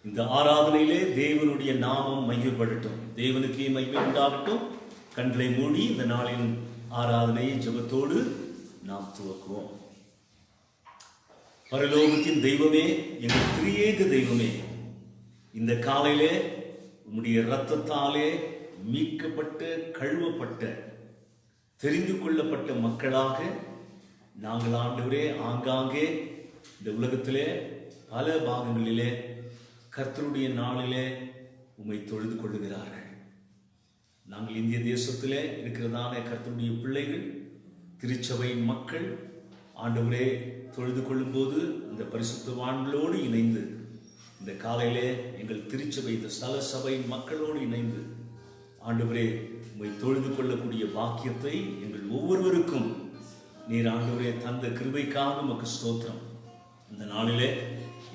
இந்த ஆராதனையிலே தேவனுடைய நாமம் மையப்படட்டும், தேவனுக்கே மகிமை உண்டாகட்டும். கண்களை மூடி இந்த நாளின் ஆராதனையை ஜெபத்தோடு நாம் துவக்குவோம். பரலோகத்தின் தெய்வமே, எங்கள் திரியேக தெய்வமே, இந்த காலையிலே உம்முடைய இரத்தத்தாலே மீட்கப்பட்ட, கழுவப்பட்ட, தெரிந்து கொள்ளப்பட்ட மக்களாக நாங்கள் ஆண்டவரே ஆங்காங்கே இந்த உலகத்திலே பல பாகங்களிலே கர்த்தருடைய நாளிலே உம்மை தொழுது கொள்ளுகிறார்கள். நாங்கள் இந்திய தேசத்திலே இருக்கிறதான கர்த்தருடைய பிள்ளைகள், திருச்சபையின் மக்கள் ஆண்டவரே தொழுது கொள்ளும்போது அந்த பரிசுத்தவான்களோடு இணைந்து இந்த காலையிலே எங்கள் திருச்சபை, இந்த ஸ்தல சபையின் மக்களோடு இணைந்து ஆண்டவரே உம்மை தொழுது கொள்ளக்கூடிய பாக்கியத்தை எங்கள் ஒவ்வொருவருக்கும் நீர் ஆண்டவரே தந்த கிருபைக்காக உமக்கு ஸ்தோத்திரம். இந்த நாளிலே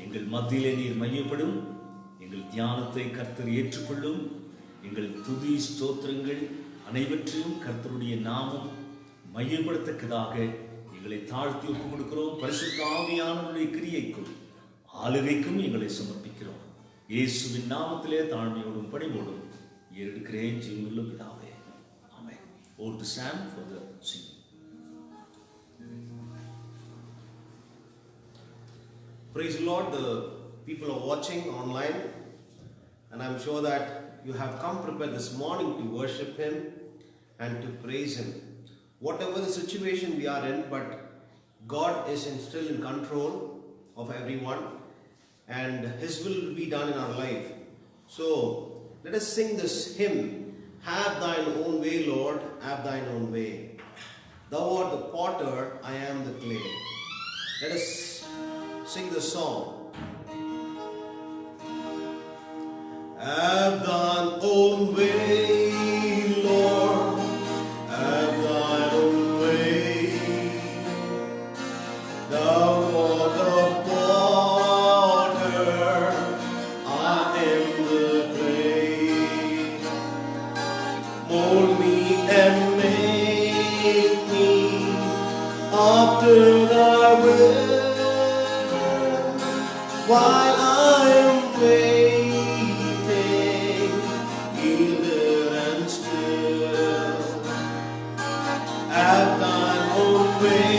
எங்கள் மத்தியிலே நீர் மையப்படும், எங்கள் தியானத்தை கர்த்தர் ஏற்றுக்கொள்ளும். எங்கள் துதி ஸ்தோத்திரங்கள் அனைவற்றையும் கர்த்தருடைய நாமம் மையப்படுத்தக்கதாக எங்களை தாழ்த்தி ஒப்புக் கொடுக்கிறோம். பரிசுத்த ஆவியானவருடைய கிரியைக்கும் ஆளுகைக்கும் எங்களை சமர்ப்பிக்கிறோம். இயேசுவின் நாமத்திலே தாழ்மையோடும் பணிவோடும் ஏறெடுக்கிறேன் ஜீவனுள்ள பிதாவே, ஆமென். All to stand for the singing. Praise the Lord. The people are watching online, and I'm sure that you have come prepared this morning to worship Him and to praise Him. Whatever the situation we are in, but God is still in control of everyone, and His will be done in our life. So let us sing this hymn, Have Thine Own Way, Lord, have Thine own way. Thou art the potter, I am the clay. Let us sing the song. Have Thine own way, Lord, have Thine own way. Thou art the potter, I am the clay. Mold me and make me after Thy will, while I am waiting, eager and still. Have Thine own way,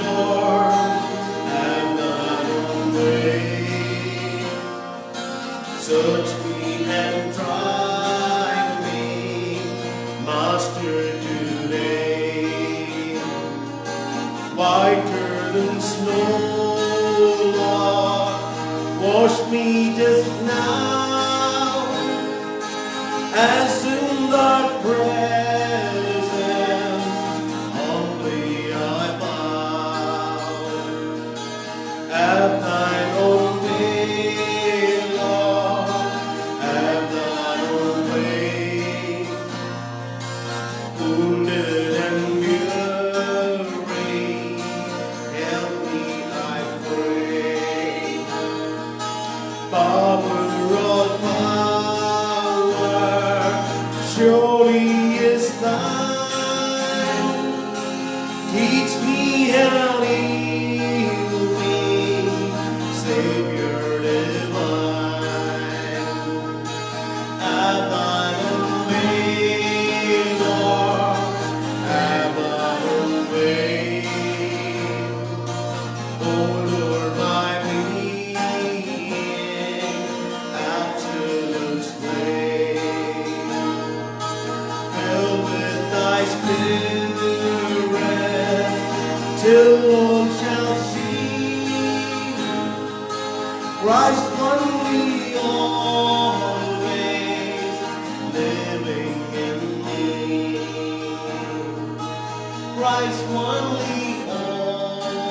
Lord, have Thine own way. Search me and try me, Master, today. Whiter than snow, Lord, wash me just now, as in Thy presence humbly I bow. Have Thine own way, Lord, have Thine own way. Wounded and weary, help me, I pray. Power of power, surely is Thine. Teach me how to be, Savior divine. Have Thine own way, Lord, have Thine own way. Oh Lord, my being, absolute sway. Fill with Thy Spirit, till all shall see Christ only always living in me. Christ only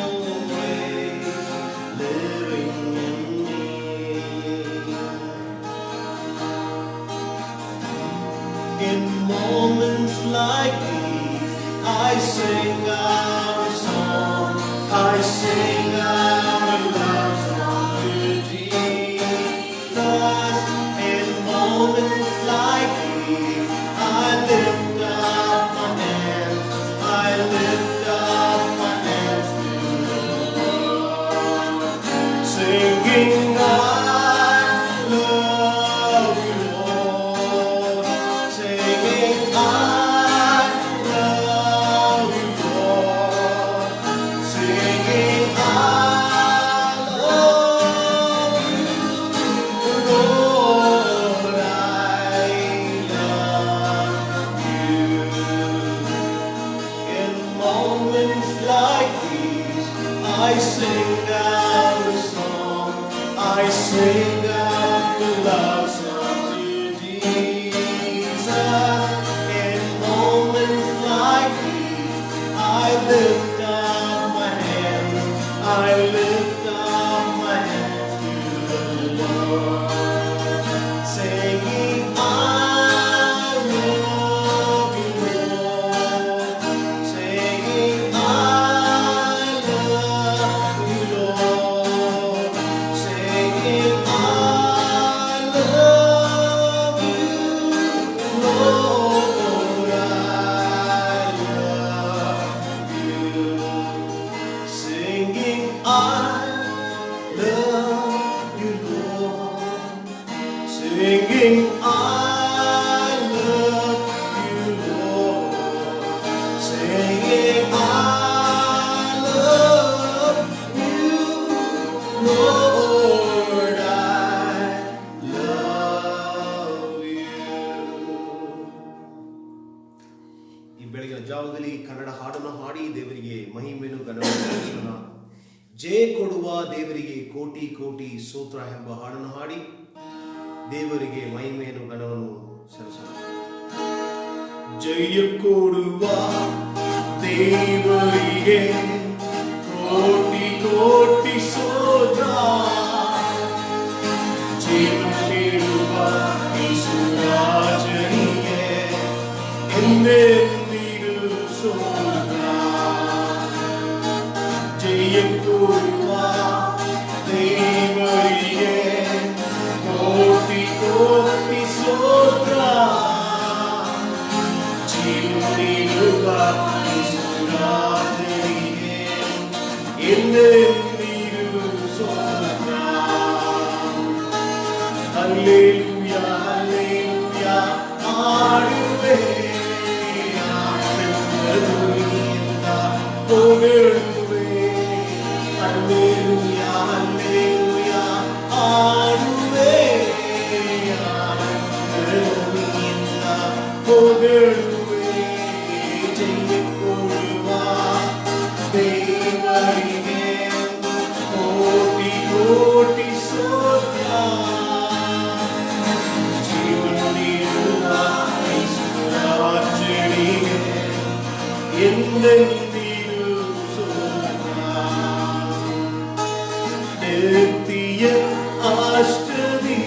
always living in me. In moments like these, I sing out a song, I sing out a love song to Jesus. In moments like these, I lift up my hands, I lift up my hands to the Lord, singing I I sing out the love song to Jesus. In moments like these, I lift up my hands. I lift up my hands to the Lord, singing, I love you, Lord. Singing, I love you, Lord. Singing, I love you, Lord. I love you. Singing, I love you, Lord. Singing, I love you, Lord. Singing, I love you, Lord. I love you. ಈ ಬೆಳಗಿನ ಜಾವದಲ್ಲಿ ಕನ್ನಡ ಹಾಡನ್ನು ಹಾಡಿ ದೇವರಿಗೆ ಮಹಿಮೆಯನ್ನು ಘನವನ್ನು ಸಲ್ಲಿಸೋಣ. ಜಯ ಕೊಡುವ ದೇವರಿಗೆ ಕೋಟಿ ಕೋಟಿ ಸ್ತೋತ್ರ ಎಂಬ ಹಾಡನ್ನು ಹಾಡಿ ದೇವರಿಗೆ ಮಹಿಮೆಯನ್ನು ಘನವನ್ನು ಸಲ್ಲಿಸೋಣ. ಜಯ ಕೊಡುವ ದೇವರಿಗೆ ಕೋಟಿ ಕೋಟಿ ಸ್ತೋತ್ರ. ಜೀವ ನೀಡುವ ಯೇಸುರಾಜನಿಗೆ ಎಂದೆಂದಿಗೂ ಸ್ತೋತ್ರ. ಜಯ ಕೊಡುವ ದೇವರಿಗೆ ಕೋಟಿ ಕೋಟಿ ಸ್ತೋತ್ರ. ಜೀವ ನೀಡುವ ಯೇಸುರಾಜನಿಗೆ ಎಂದೆಂದಿಗೂ ಸ್ತೋತ್ರ. ಹಲ್ಲೆಲೂಯಾ ಹಲ್ಲೆಲೂಯಾ ಹಾಡುವೆ, ಆನಂದಧ್ವನಿಯಿಂದ ಹೊಗಳುವೆ. ಹಲ್ಲೆಲೂಯಾ ಹಲ್ಲೆಲೂಯಾ ಹಾಡುವೆ, ಆನಂದಧ್ವನಿಯಿಂದ ಹೊಗಳುವೆ. ಜಯ ಕೊಡುವ ದೇವರಿಗೆ ಕೋಟಿ ಕೋಟಿ ಸ್ತೋತ್ರ. ಜೀವನ ನೀಡುವ ಯೇಸುರಾಜನಿಗೆ ಎಂದೆಂದಿಗೂ ಸ್ತೋತ್ರ. ನಿತ್ಯ ಅಷ್ಟಮಿ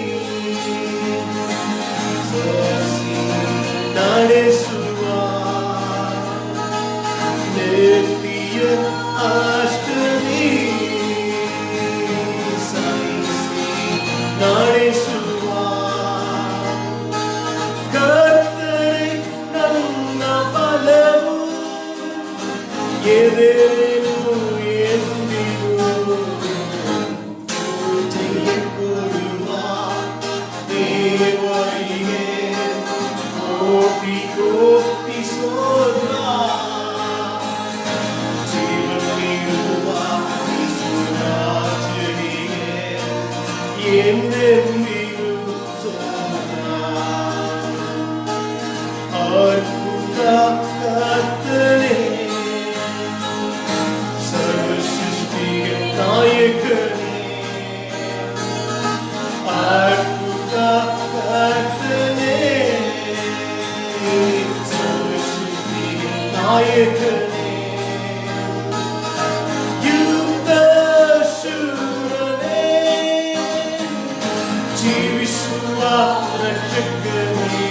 ಸಸಿ ನಡೆಸುವ, ನಿತ್ಯ ಅಷ್ಟಮಿ ಸಹಿಸಿ ನಡೆಸುವ ಕರ್ತನೇ ನನ್ನ ಬಲವು, ಎದೆನು ಎಂದಿಗೂ. ಜಯ ಕೊಡುವ ದೇವರಿಗೆ ಕೋಟಿ ಕೋಟಿ ಸ್ತೋತ್ರ. ಜೀವ ನೀಡುವ ಯೇಸುರಾಜನಿಗೆ ಎಂದೆಂದಿಗೂ ಸ್ತೋತ್ರ. ಅದ್ಭುತ ಕರ್ತನೇ, ಸರ್ವಸೃಷ್ಟಿಯ ನಾಯಕನೇ. ಅದ್ಭುತ ಕರ್ತನೇ, ಸರ್ವಸೃಷ್ಟಿಯ ನಾಯಕನೇ. ಯುದ್ಧ ಶೂರನೇ, ಜೀವಿಸುವ ರಕ್ಷಕನೇ.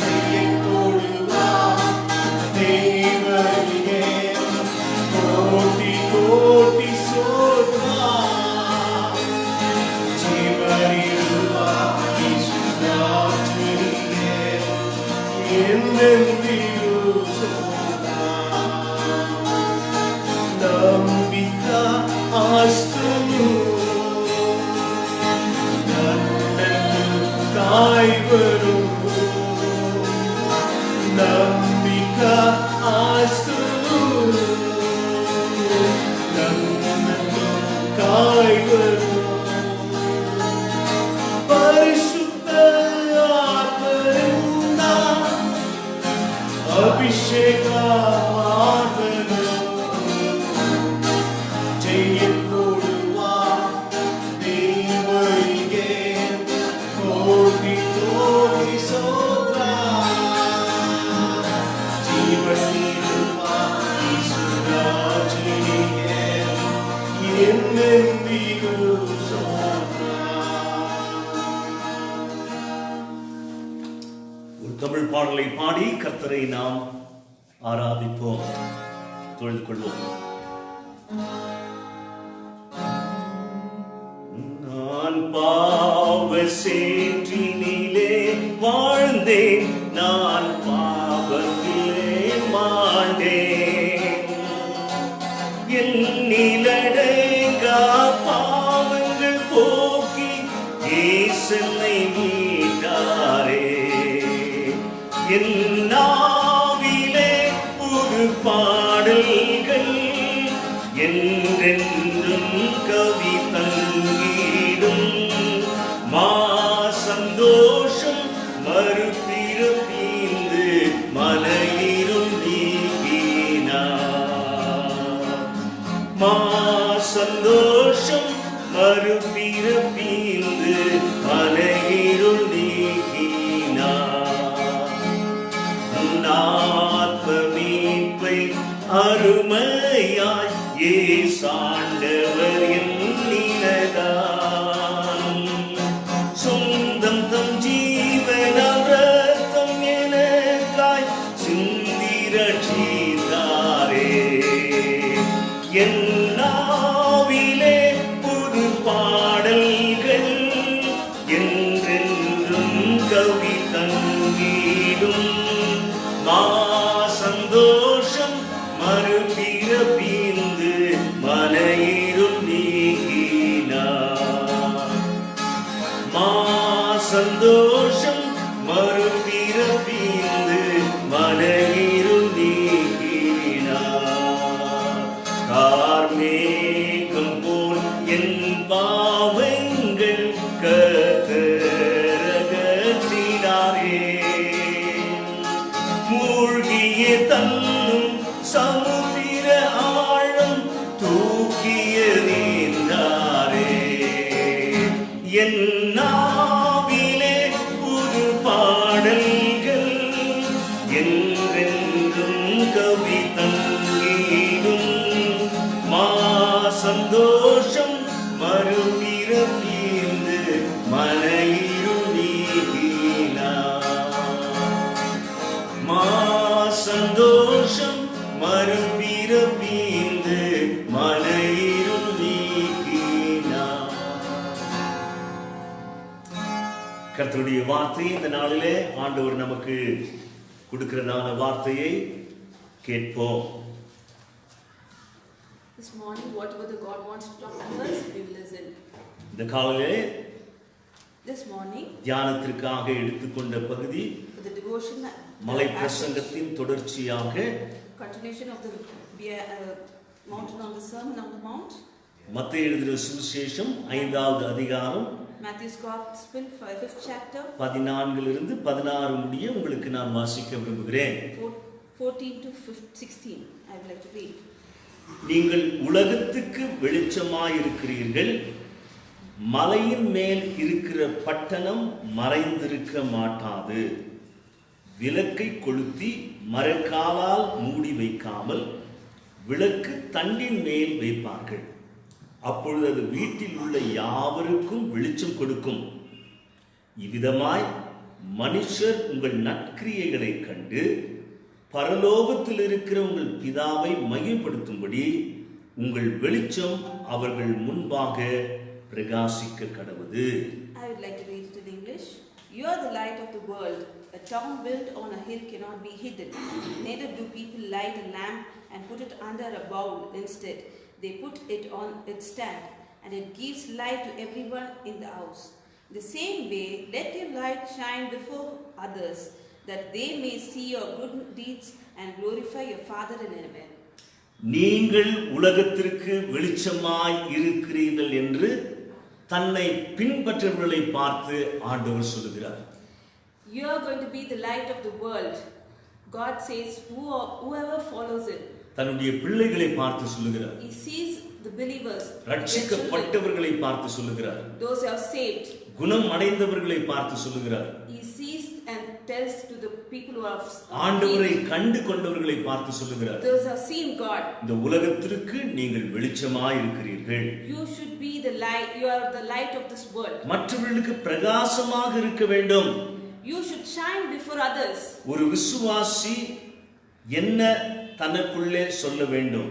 ಜಯ ಕೊಡುವ ದೇವರಿಗೆ ಕೋಟಿ ಕೋಟಿ ಸ್ತೋತ್ರ. ಜೀವ ನೀಡುವ ಯೇಸುರಾಜನಿಗೆ ಎಂದೆಂದಿಗೂ ಸ್ತೋತ್ರ. ನಂಬಿಕ ಆಸ್ತನು ನನ್ನನ್ನು பாடலை பாடி கர்த்தரை நாம் ஆராதிப்போம், தொழுது கொள்வோம். நான் பாவ சேற்றினிலே வாழ்ந்தேன், நான் பாவத்திலே மாண்டேன். என்னிலடங்கா பாவங்கள் போக்கி இயேசுவை மீட்டாரே. என் நாவிலே புது பாடல்கள் என்றென்றும் கவி தங்கிடும். மா சந்தோஷம் மறுபிறப்பீந்து மலையிரும் நீக்கினார். மா சந்தோஷம் மறுபிறப்பீந்து மலையிரும் நீக்கினார். ஆத்ம மீட்பை அருமையாய் ஏசாண்டவர் எண்ணினதாம். சொந்தம் தம் ஜீவனம் ரத்தம் எனக்காய் சிந்தி ரட்சித்தாரே. என் நாவிலே புது பாடல்கள் என்றென்றும் கவி தங்கிடும். மா சந்தோஷம் மறுபிறப்பீந்து மலையிரும் நீக்கினார். மா சந்தோஷம் மறுபிறப்பீந்து மலையிரும் நீக்கினார். கார்மேகம் போல் என் பாவங்கள் கர்த்தரகற்றினாரே. மூழ்கிய தன்னும் சமுத்திர ஆழம் தூக்கியறிந்தாரே. என் நாவிலே புது பாடல்கள் என்றென்றும் கவி தங்கிடும். மா சந்தோஷம் மறுபிறப்பீந்து மலையிரும் நீக்கினார். மா சந்தோஷம் மறுபிறப்பீந்து மலையிரும் நீக்கினார். கர்த்தருடைய வார்த்தை இந்த நாளிலே ஆண்டவர் நமக்கு கொடுக்கிறதான வார்த்தையை கேட்போம். This morning, whatever the God wants to talk to us, we will listen. இந்த காலையிலே This morning, தியானத்திற்காக எடுத்துக்கொண்ட பகுதி for the devotion, மலை பிரசங்கத்தின் தொடர்ச்சியாக continuation of the mountain on the Sermon on the Mount, மத்தேயு எழுதின சுவிசேஷம் 5வது அதிகாரம் Matthew's Gospel, 5th chapter, 14 16 முடிய உங்களுக்கு நான் வாசிக்க விரும்புகிறேன். 14 to 16. I would like to read. நீங்கள் உலகத்துக்கு வெளிச்சமாயிருக்கிறீர்கள். மலையின் மேல் இருக்கிற பட்டணம் மறைந்திருக்க மாட்டாது. விளக்கை கொளுத்தி மரக்காலால் மூடி வைக்காமல் விளக்கு தண்டின் மேல் வைப்பார்கள். அப்பொழுது அது வீட்டில் உள்ள யாவருக்கும் வெளிச்சம் கொடுக்கும். இவ்விதமாய் மனுஷர் உங்கள் நற்கிரியைகளை கண்டு பரலோகத்தில் இருக்கிற உங்கள் பிதாவை மகிமைப்படுத்தும்படி உங்கள் வெளிச்சம் அவர்கள் முன்பாக பிரகாசிக்க கடவுது. I would like to read it in English. You are the light of the world. A town built on a hill cannot be hidden. Neither do people light a lamp and put it under a bowl. Instead, they put it on its stand, and it gives light to everyone in the house. The same way, let your light shine before others, that they may see your good deeds and glorify your Father in heaven. நீங்கள் உலகத்திற்கு வெளிச்சமாய் இருக்கிறீர்கள் என்று தன்னை பின்பற்றவர்களை பார்த்து ஆண்டவர் சொல்கிறார். You are going to be the light of the world. God says, whoever follows it. தன்னுடைய பிள்ளைகளை பார்த்து சொல்கிறார். He sees the believers, ரட்சிக்கப்பட்டவர்களை பார்த்து சொல்கிறார். those who are saved. குணம் அடைந்தவர்களை பார்த்து சொல்கிறார். He sees and tells to the people who have ஆண்டவரை கண்டு கொண்டவர்களை பார்த்து சொல்கிறார். those who have seen God. இந்த உலகத்திற்கு நீங்கள் வெளிச்சமாய் இருக்கிறீர்கள். You should be the light. You are the light of this world. மற்றவர்களுக்கு பிரகாசமாக இருக்க வேண்டும். You should shine before others. ஒரு விசுவாசி என்ன தனக்குள்ளே சொல்ல வேண்டும்?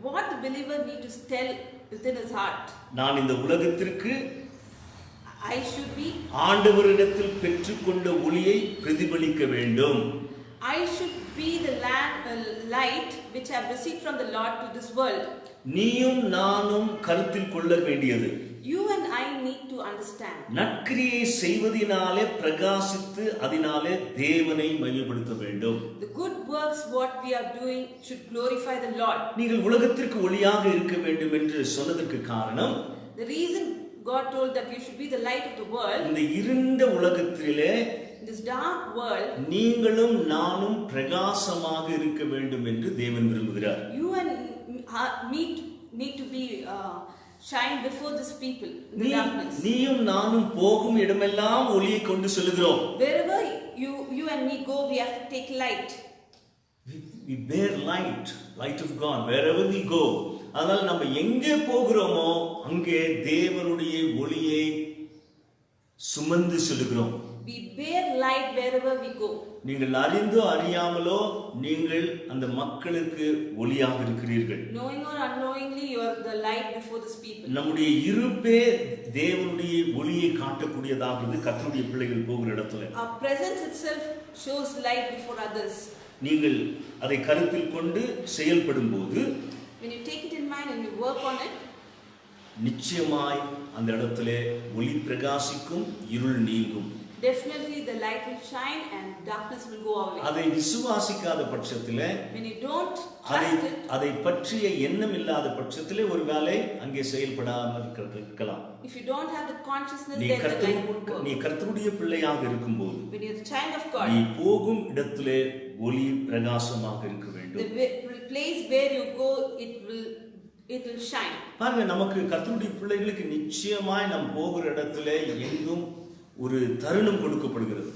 What the believer need to tell within his heart. நான் இந்த உலகத்திற்கு I should be. ஆண்டவரிடத்தில் பெற்றுக்கொண்ட ஒளியை பிரதிபலிக்க வேண்டும். I should be the light which I have received from the Lord to this world. நீயும் நானும் கருத்தில் கொள்ள வேண்டியது, You and I need to understand. நற்கிரியை செய்வதினாலே பிரகாசித்து அதனாலே தேவனை மகிமைப்படுத்த வேண்டும். The good works what we are doing should glorify the Lord. நீங்கள் உலகத்திற்கு ஒளியாக இருக்க வேண்டும் என்று சொன்னதற்கு காரணம், The reason God told that you should be the light of the world, இந்த இருண்ட உலகத்திலே in this dark world, நீங்களும் நானும் பிரகாசமாக இருக்க வேண்டும் என்று தேவன் விரும்புகிறார். you and me need to be shine before this people in the darkness. நீயும் நானும் போகும் இடமெல்லாம் ஒளியை கொண்டு செல்கிறோம். Wherever you and me go, we have to take light. We bear light of God wherever we go. அதனால நம்ம எங்கே போகிறோமோ அங்கே தேவனுடைய ஒளியை சுமந்து செல்கிறோம். We bear light wherever we go. நீங்கள் அறிந்தோ அறியாமலோ நீங்கள் அந்த மக்களுக்கு ஒளியாக இருக்கிறீர்கள். Knowing or unknowingly, you are the light before this people. நம்முடைய இருப்பே தேவனுடைய ஒளியை காட்டக்கூடியதாக கர்த்தருடைய பிள்ளைகள் போகிற இடத்துல. Our presence itself shows light before others. நீங்கள் அதை கருத்தில் கொண்டு செயல்படும் போது, When you take it in mind and you work on it, நிச்சயமாய் அந்த இடத்திலே ஒளி பிரகாசிக்கும், இருள் நீங்கும். definitely the light will shine and darkness will go away. அதை விசுவாசிக்காத பட்சத்திலே, When you don't trust it, அதை பற்றிய எண்ணம் இல்லாத பட்சத்திலே ஒருவேளை அங்கே செயல்படாமல் இருக்கலாம். if you don't have the consciousness, நீ then the light won't நீ work. கர்த்தருடைய பிள்ளையாக இருக்கும்போது, When you're the child of God, நீ போகும் இடத்திலே ஒளி பிரகாசமாக இருக்க வேண்டும். the place where you go, it will shine. பாருங்க, நமக்கு கர்த்தருடைய பிள்ளைகளுக்கு நிச்சயமாய் நாம் போகிற இடத்திலே எங்கும் ஒரு தருணம் கொடுக்கப்படுகிறது.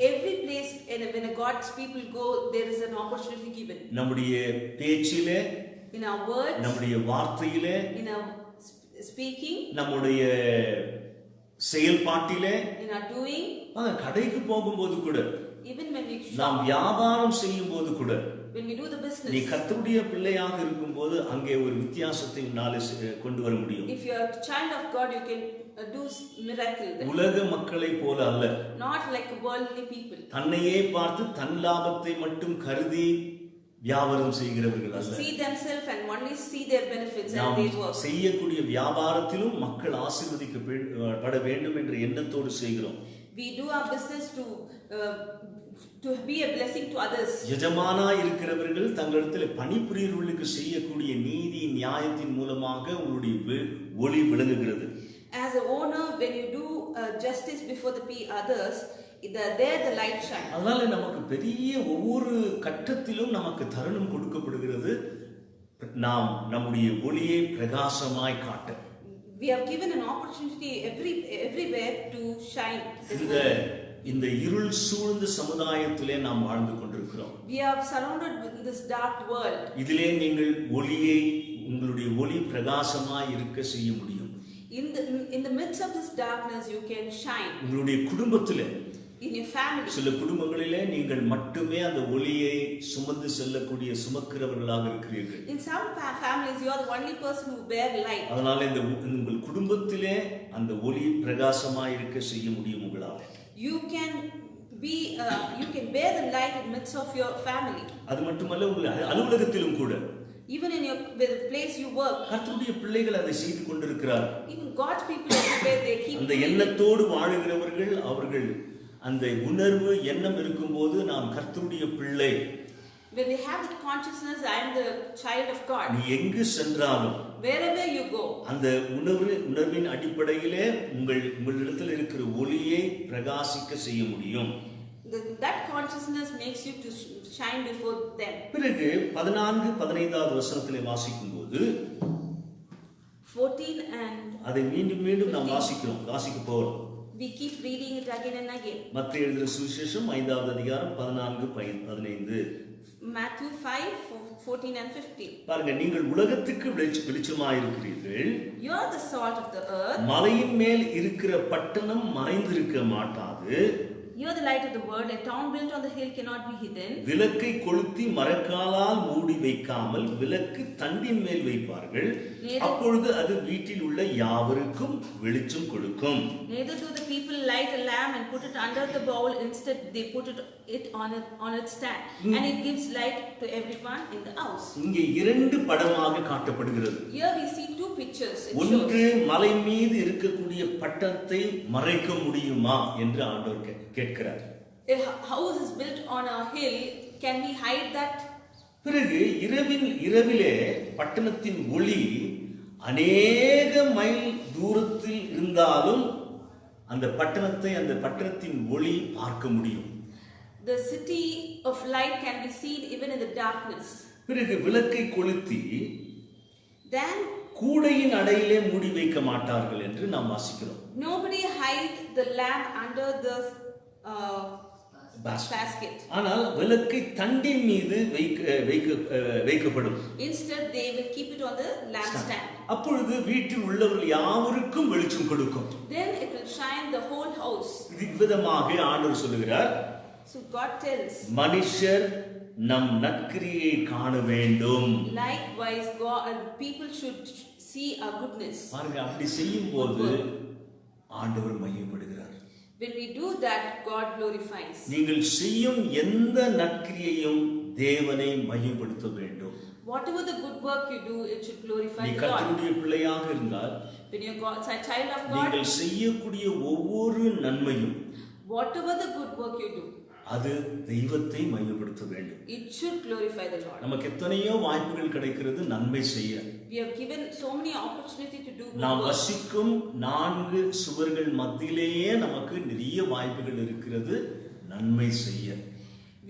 Every place when God's people go, there is an opportunity given. நம்முடைய பேச்சிலே, In our words, நம்முடைய வார்த்தையிலே, in our speaking, நம்முடைய செயல்பாட்டிலே, in our doing, கடைக்கு போகும்போது கூட, even when we நாம் shop, வியாபாரம் செய்யும் போது கூட, when we do the நீ business. கர்த்தருடைய பிள்ளையாக இருக்கும்போது அங்கே ஒரு வித்தியாசத்தை உன்னாலே கொண்டு வர முடியும். If you are a child of God, you can do miracle there. உலக மக்களை போல அல்ல. Not like worldly people. தன்னையே பார்த்து தன் லாபத்தை மட்டும் கருதி வியாபாரம் செய்கிறவர்கள் அல்ல. See themselves and only see their benefits and நாம் they work. செய்யக்கூடிய வியாபாரத்திலும் மக்கள் ஆசீர்வதிக்கப்பட வேண்டும் என்ற எண்ணத்தோடு செய்கிறோம். We do our business to be a blessing to others. எஜமானா இருக்கிறவர்கள் தங்களிடத்தில் பணிபுரியவர்களுக்கு செய்யக்கூடிய நீதி நியாயத்தின் மூலமாக உங்களுடைய ஒளி விளங்குகிறது. As an owner, when you do justice before the others, there the light shines. அதனால நமக்கு பெரிய ஒவ்வொரு கட்டத்திலும் நமக்கு தருணம் கொடுக்கப்படுகிறது, நாம் நம்முடைய ஒளியை பிரகாசமாய் காட்ட. We have given an opportunity everywhere to shine. இந்த இருள் சூழ்ந்த சமுதாயத்திலே நாம் வாழ்ந்து கொண்டிருக்கிறோம். We are surrounded with this dark world. இதிலே நீங்கள் ஒளியை, உங்களுடைய ஒளி பிரகாசமாய் இருக்க செய்ய முடியும். In the midst of this darkness, you can shine. உங்களுடைய குடும்பத்திலே, in your family, சில குடும்பங்களிலே நீங்கள் மட்டுமே அந்த ஒளியை சுமந்து செல்லக்கூடிய சுமக்கிறவர்களாக இருக்கிறீர்கள். in some families, you are the only person who bear light. அதனால இந்த உங்கள் குடும்பத்திலே அந்த ஒளி பிரகாசமாய் இருக்க செய்ய முடியும் உங்களால். You can bear the light in midst of your family. அது மட்டுமல்ல, உங்கள் அலுவலகத்திலும் கூட, even in the place you work, கர்த்தருடைய பிள்ளைகள் அதை செய்து கொண்டிருக்கிறார். even God's people everywhere, they keep அந்த எண்ணத்தோடு வாழுகிறவர்கள், அவர்கள் அந்த உணர்வு எண்ணம் இருக்கும்போது நான் கர்த்தருடைய பிள்ளை, when they have the consciousness, I am the child of God, நீ எங்கு சென்றாலும் wherever you go, அந்த உணர்வின் அடிப்படையிலே உங்களிடத்தில் இருக்கிற ஒளியை பிரகாசிக்க செய்ய முடியும். that consciousness makes you to shine before them. பிறகு 14-15வது வசனத்திலே வாசிக்கும்போது 14 and அதை மீண்டும் நாம் வாசிக்க போறோம். we keep reading it again and again. மத்தேயு எழுதின சுவிசேஷம் 5வது அதிகாரம் 14-15. Matthew 5:14 and 15. பாருங்க, நீங்கள் உலகத்துக்கு வெளிச்சமாய் இருக்கிறீர்கள். You are the salt of the earth. மலையின் மேல் இருக்கிற பட்டணம் மறைந்திருக்க மாட்டாது. You are the light of the world. A town built on the hill cannot be hidden. விளக்கை கொளுத்தி மரக்காலால் மூடி வைக்காமல் விளக்கு தண்டின் மேல் வைப்பார்கள், அப்பொழுது அது வீட்டில் உள்ள யாவருக்கும் வெளிச்சம் கொடுக்கும். Neither do the people light a lamp and put it under the bowl. Instead, they put it on its stand, and it gives light to everyone in the house. இங்கே இரண்டு படமாக காட்டப்படுகிறது. Here we see two pictures. ஒன்று, மலை மீது இருக்கக்கூடிய பட்டணத்தை மறைக்க முடியுமா என்று ஆண்டவர் கேட்கிறார். A house is built on a hill. Can we hide that? பிறகு இரவிலே பட்டணத்தின் ஒளி அநேக மைல் தூரத்தில் இருந்தாலும் அந்த பட்டணத்தின் ஒளி பார்க்க முடியும். The city of light can be seen even in the darkness. பிறகு விளக்கை கொளுத்தி Then கூடையின் அடையிலே மூடி வைக்க மாட்டார்கள் என்று நாம் வாசிக்கிறோம். nobody hide the lamp under the basket. ஆனால் விளக்கை தண்டின் மீது வைக்கப்படும். Instead, they will keep it on the lampstand. அப்பொழுது வீட்டில் உள்ளவர்கள் யாவருக்கும் வெளிச்சம் கொடுக்கும். Then it will shine the whole house. இவ்விதமாக ஆண்டவர் சொல்லுகிறார், So God tells, மனுஷர் நம் நற்கிரியை காண வேண்டும். likewise people should see our goodness. பாருங்க, அப்படி செய்யும் போது ஆண்டவர் மகிமைப்படுகிறார். When we do that, God glorifies. நீங்கள் செய்யும் எந்த நற்கிரியையும் தேவனை மகிமைப்படுத்த வேண்டும். Whatever the good work you do, it should glorify நீ God. கர்த்தருடைய பிள்ளையாக இருந்தால், When you are a child of God, நீங்கள் செய்யக்கூடிய ஒவ்வொரு நன்மையும், whatever the good work you do, அது தெய்வத்தை மகிமைப்படுத்த வேண்டும். it should glorify the Lord. நமக்கு எத்தனையோ வாய்ப்புகள் கிடைக்கிறது நன்மை செய்ய. We have given so many opportunity to do good நாம் work. வசிக்கும் 4 சுவர்கள் மத்தியிலேயே நமக்கு நிறைய வாய்ப்புகள் இருக்கிறது நன்மை செய்ய.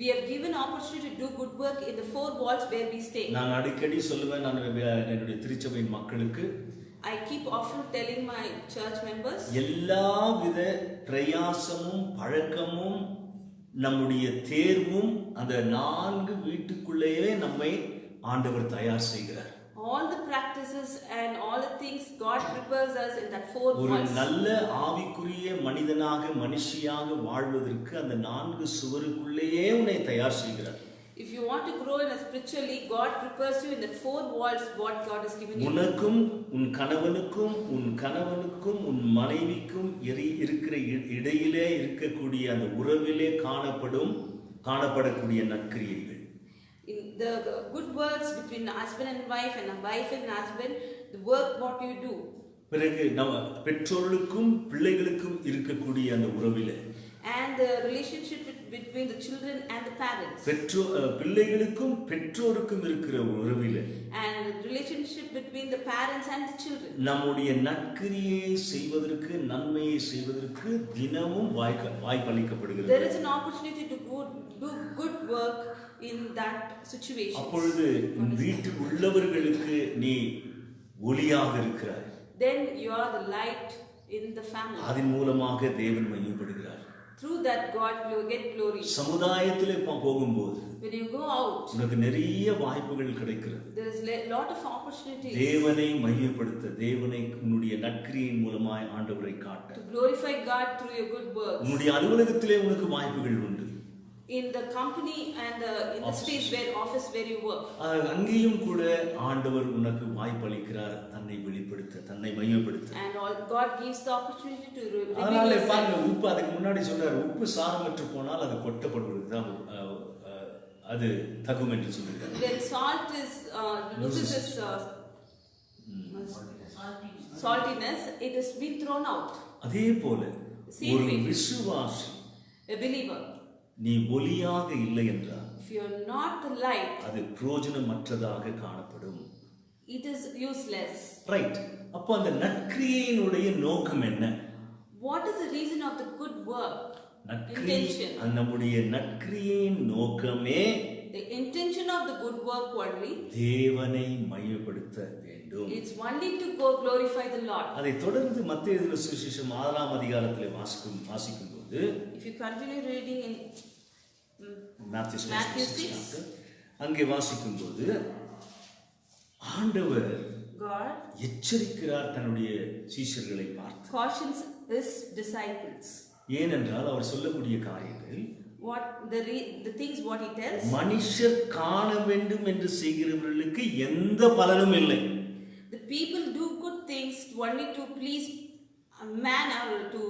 We have given opportunity to do good work in the 4 walls where we stay. நான் அடிக்கடி சொல்லுவேன், நான் என்னுடைய திருச்சபையின் மக்களுக்கு, I keep often telling my church members, எல்லாவித பிரயாசமும் பழக்கமும் நம்முடைய தேர்வும் அந்த 4 வீட்டுக்குள்ளேயே நம்மை ஆண்டவர் தயார் செய்கிறார். all the practices and all the things God prepares us in that 4 ஒரு walls. நல்ல ஆவிக்குரிய மனிதனாக மனுஷியாக வாழ்வதற்கு அந்த 4 சுவருக்குள்ளேயே உன்னை தயார் செய்கிறார். If you want to grow in a spiritually, God prepares you in the 4 walls what God has given you. உனக்கும் உன் கணவனுக்கும் உன் மனைவிக்கும் இருக்கிற இடையிலே இருக்கக்கூடிய அந்த உறவிலே காணப்படக்கூடிய நற்கிரியைகள். In the good works between husband and wife and a wife and husband, the work what you do. பிறகு நம்ம பெற்றோர்களுக்கும் பிள்ளைகளுக்கும் இருக்கக்கூடிய அந்த உறவிலே, and the relationship between the children and the parents. பிள்ளைகளுக்கும் பெற்றோருக்கும் இருக்கிற உறவிலே, and the relationship between the parents and the children. நம்முடைய நற்கிரியை செய்வதற்கு, நன்மையை செய்வதற்கு தினமும் வாய்ப்பளிக்கப்படுகிறது. There is an opportunity to do good work in that situation. அப்பொழுது வீட்டில் உள்ளவர்களுக்கு நீ ஒளியாக இருக்கிறாய். Then you are the light in the family. அதன் மூலமாக தேவன் மகிமைப்படுகிறார். Through that God will get glory. சமுதாயத்திலே போகும்போது when you go out, உனக்கு நிறைய வாய்ப்புகள் கிடைக்கிறது. there is a lot of opportunities. தேவனை மகிமைப்படுத்த, தேவனை உன்னுடைய நற்கிரியின் மூலமாய் ஆண்டவரை காட்ட, to glorify God through your good works. உன்னுடைய அலுவலகத்திலே உனக்கு வாய்ப்புகள் உண்டு. in the company and the industries office where you work. அங்கேயும் கூட ஆண்டவர் உனக்கு வாய்ப்பளிக்கிறார் தன்னை வெளிப்படுத்த, தன்னை மகிமைப்படுத்த. and all God gives the opportunity to reveal அதனால himself. பாருங்க, உப்பு அதுக்கு முன்னாடி சொல்றாரு, உப்பு சாரமற்று போனால் அது கொட்டப்படுவது தான் அது தகும் என்று சொல்லிருக்காரு. when salt is loses its saltiness, it is been thrown out. அதே போல ஒரு விசுவாசி, a believer, நீ ஒளியாக இல்லை என்றால், if you are not the light, அது பிரயோஜனமற்றதாக காணப்படும். it is useless. ரைட். அப்போ அந்த நற்கிரியையினுடைய நோக்கம் என்ன? what is the reason of the good work? intention. நம்முடைய நற்கிரியையின் நோக்கமே, the intention of the good work only, தேவனை மகிமைப்படுத்த வேண்டும். it's only to go glorify the Lord. அதை தொடர்ந்து மத்தேயு எழுதின சுவிசேஷம் 6ஆம் அதிகாரத்திலே வாசிக்கும் போது, if you continue reading in Matthew 6, அங்கே வாசிக்கும் போது ஆண்டவர் God எச்சரிக்கிறார் தன்னுடைய சீஷர்களை பார்த்து. cautions his disciples. ஏனென்றால் அவர் சொல்லக்கூடிய காரியங்கள் what the things what he tells, மனுஷர் காண வேண்டும் என்று செய்கிறவர்களுக்கு எந்த பலனும் இல்லை. the people do good things only to please a man or to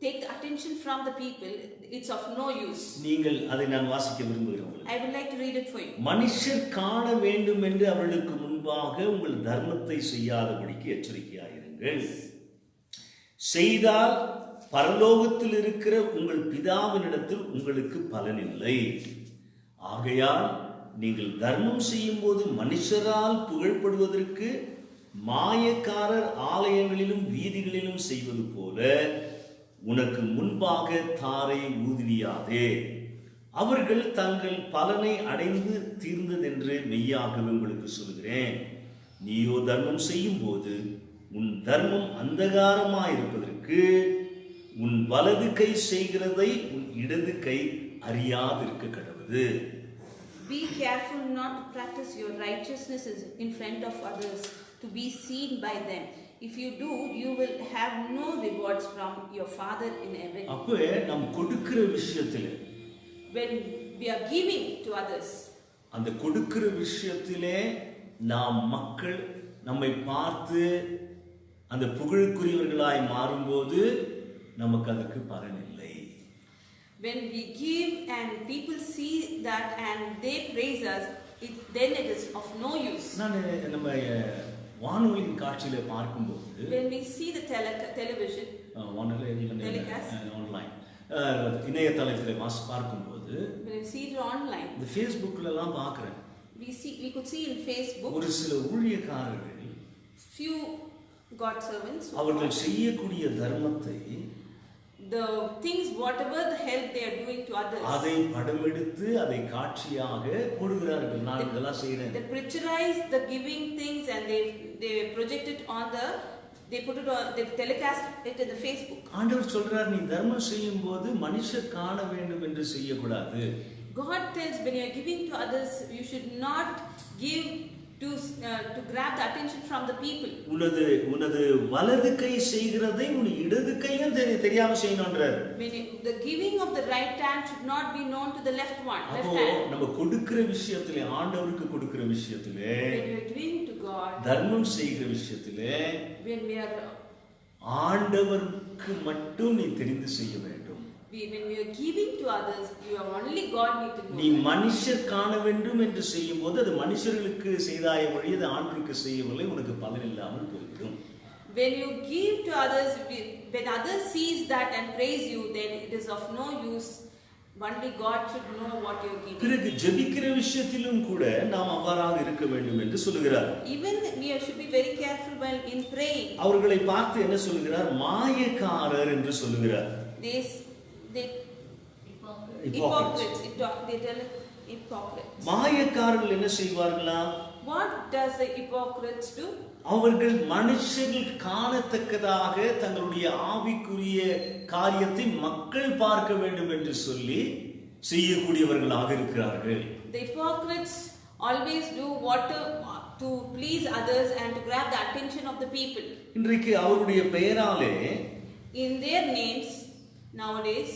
take the attention from the people. It's of no use. நீங்கள் அதை நான் வாசிக்க விரும்புகிறேன். I would like to read it for you. மனுஷர் காண வேண்டும் என்று அவர்களுக்கு முன்பாக உங்கள் தர்மத்தை செய்யாதபடிக்கு எச்சரிக்கையாயிருங்கள். செய்தால் பரலோகத்தில் இருக்கிற உங்கள் பிதாவினிடத்தில் உங்களுக்கு பலனில்லை. ஆகையால் நீங்கள் தர்மம் செய்யும் போது மனுஷரால் புகழ்படுவதற்கு மாயக்காரர் ஆலயங்களிலும் வீதிகளிலும் செய்வது போல உனக்கு முன்பாக தாரை ஊதுவியாதே. அவர்கள் தங்கள் பலனை அடைந்து தீர்ந்ததென்று மெய்யாகவே உங்களுக்கு சொல்கிறேன். நீயோ தர்மம் செய்யும் போது உன் தர்மம் அந்தகாரமாயிருப்பதற்கு உன் வலது கை செய்கிறதை உன் இடது கை அறியாதிருக்க கடவுது. Be careful not to practice your righteousness in front of others to be seen by them. If you do, you will have no rewards from your Father in heaven. அப்ப நாம் கொடுக்கிற விஷயத்திலே, when we are giving to others, அந்த கொடுக்கிற விஷயத்திலே நாம் மக்கள் நம்மை பார்த்து அந்த புகழுக்குரியவர்களாய் மாறும்போது நமக்கு அதற்கு பலன் இல்லை. when we give and people see that and they praise us, then it is of no use. நான் நம்ம வானொலியின் காட்சியில பார்க்கும்போது, when we see the television online இணையதளத்தில் பார்க்கும்போது, when we see it online, இந்த Facebookல எல்லாம் பார்க்கிறேன், we could see in Facebook ஒரு சில ஊழியக்காரர்கள் few God servants அவர்கள் செய்யக்கூடிய தர்மத்தை, the things whatever the help they are doing to others, அதை படம் எடுத்து அதை காட்சியாக போடுகிறார்கள். நான் இதெல்லாம் செய்றேன். They picturize the giving things and they project it on they put it on, they telecast it in the Facebook. ஆண்டவர் சொல்றார், நீ தர்மம் செய்யும்போது மனுஷர் காண வேண்டும் என்று செய்யக்கூடாது. God tells when you are giving to others, you should not give to grab the attention from the people. உனது வலது கை செய்கிறதை உன் இடது கையும் தெரியாம செய்யணும்ன்றார். The giving of the right hand should not be known to the left one. அப்போ நம்ம கொடுக்கிற விஷயத்திலே, ஆண்டவருக்கு கொடுக்கிற விஷயத்திலே, when we are giving to God, தர்மம் செய்கிற விஷயத்திலே, when we are ஆண்டவருக்கு மட்டும் நீ தெரிந்து செய்ய வேண்டும். when we are giving to others, you are only God need to know. நீ மனுஷர் காண வேண்டும் என்று செய்யும்போது அது மனுஷர்களுக்கு செய்தாய வழி, அது ஆண்டவருக்கு செய்யவில்லை, உனக்கு பலன் இல்லாமல் போய்விடும். When you give to others, when others sees that and praise you, then it is of no use. Only God should know what you are giving. பிறகு ஜெபிக்கிற விஷயத்திலும் கூட நாம் அவ்வாறாக இருக்க வேண்டும் என்று சொல்கிறார். Even we should be very careful while in praying. அவர்களை பார்த்து என்ன சொல்கிறார்? மாயக்காரர் என்று சொல்கிறார். They hypocrites. They tell hypocrites. மாயக்காரர்கள் என்ன செய்வார்களா? What does the hypocrites do? அவர்கள் மனுஷர்கள் காணத்தக்கதாக தங்களுடைய ஆவிக்குரிய காரியத்தை மக்கள் பார்க்க வேண்டும் என்று சொல்லி செய்யக்கூடியவர்களாக இருக்கிறார்கள். The hypocrites always do what to please others and to grab the attention of the people. இன்றைக்கு அவருடைய பெயராலே, in their names nowadays,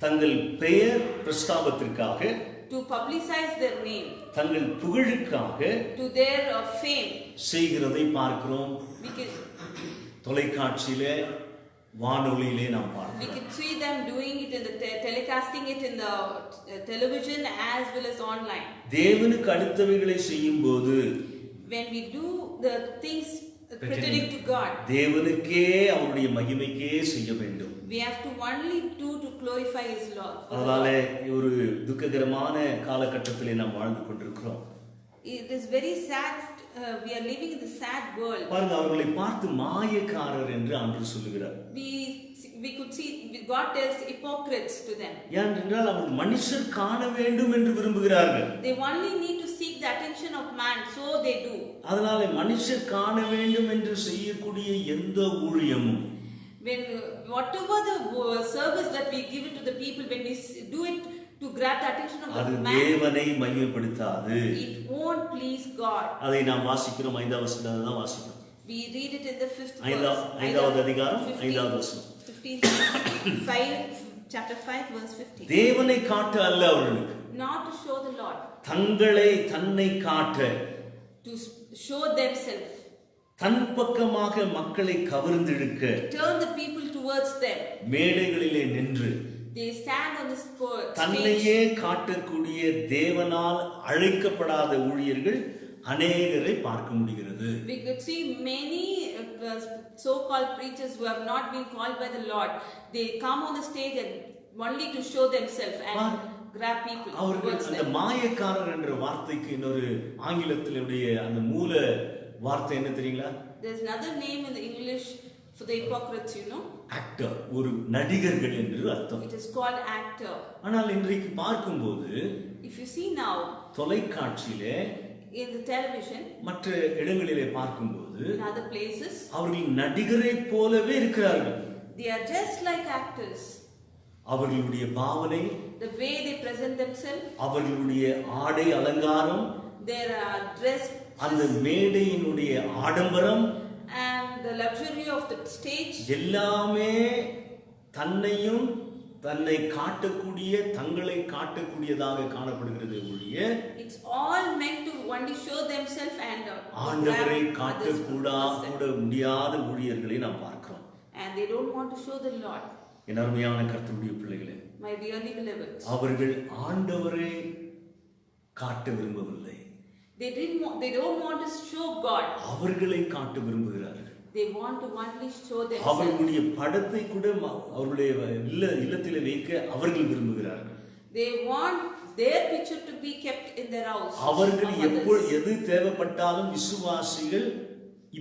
தங்கள் பெயர் பிரஸ்தாபத்திற்காக, to publicize their name, தங்கள் புகழுக்காக, to their fame, செய்கிறதை பார்க்கிறோம். தொலைக்காட்சியிலே, வானொலியிலே நாம் பார்க்கிறோம். we can see them doing it in the telecasting it in the television as well as online. தேவனுக்கு அடுத்தவைகளை செய்யும்போது, when we do the things pertaining to God, தேவனுக்கே அவருடைய மகிமைக்கே செய்ய வேண்டும். we have to only do to glorify His Lord. அதனால ஒரு துக்ககரமான காலகட்டத்திலே நாம் வாழ்ந்து கொண்டிருக்கிறோம். It is very sad. We are living in the sad world. பாருங்க, அவர்களை பார்த்து மாயக்காரர் என்று ஆண்டவர் சொல்லுகிறார். We could see God tells hypocrites to them. ஏனென்றால் அவர்கள் மனுஷர் காண வேண்டும் என்று விரும்புகிறார்கள். They only need to seek the attention of man, so they do. அதனால மனுஷர் காண வேண்டும் என்று செய்யக்கூடிய எந்த ஊழியமும், when whatever the service that we give it to the people, when we do it to grab the attention of the man, தேவனை மகிமைப்படுத்தாது. it won't please God. அதை நாம் வாசிக்கிறோம், 5வது வசனத்தை தான் வாசிக்கிறோம். We read it in the 5th verse. 5வது அதிகாரம் 5வது வசனம். 15 chapter 5 verse 15. தேவனை காட்ட அல்ல அவர்களுக்கு, Not to show the Lord, தன்னை காட்ட, to show themselves, தன் பக்கமாக மக்களை கவர்ந்தெடுக்க turn the people towards them. மேடைகளிலே நின்று They stand on the stage. தன்னையே காட்டக்கூடிய தேவனால் அழைக்கப்படாத ஊழியர்கள் அநேகரை பார்க்க முடிகிறது. We could see many so-called preachers who have not been called by the Lord. They come on the stage and only to show themselves and grab people அவர்கள் towards அந்த them. மாயக்காரர் என்ற வார்த்தைக்கு இன்னொரு ஆங்கிலத்திலுடைய அந்த மூல வார்த்தை என்ன தெரியுங்களா? There's another name in the English for the hypocrites, you know. Actor, ஒரு நடிகர்கள் என்று அர்த்தம். It is called actor. ஆனால் இன்றைக்கு பார்க்கும்போது If you see now தொலைக்காட்சியிலே, in the television, மற்ற இடங்களிலே பார்க்கும்போது in other places, அவர்கள் நடிகரை போலவே இருக்கிறார்கள். they are just like actors. அவர்களுடைய பாவனை, The way they present themselves, அவர்களுடைய ஆடை அலங்காரம், their dress, அந்த மேடையினுடைய ஆடம்பரம், and the luxury of the stage, எல்லாமே தன்னையும் தன்னை காட்டக்கூடிய, தங்களை காட்டக்கூடியதாக காணப்படுகிறது ஒழிய it's all meant to only show themselves and ஆண்டவரை grab others காட்டக்கூட முடியாத ஊழியர்களை நாம் பார்க்கிறோம். and they don't want to show the Lord. என் அருமையான கர்த்தருடைய பிள்ளைகளே, My dearly beloved, அவர்கள் ஆண்டவரை காட்ட விரும்பவில்லை, they don't want to show God. அவர்களை காட்ட விரும்புகிறார்கள். They want to only show themselves. அவர்களுடைய படத்தை கூட அவருடைய இல்லத்திலே வைக்க அவர்கள் விரும்புகிறார்கள். They want their picture to be kept in their house. அவர்கள் எது தேவைப்பட்டாலும் விசுவாசிகள்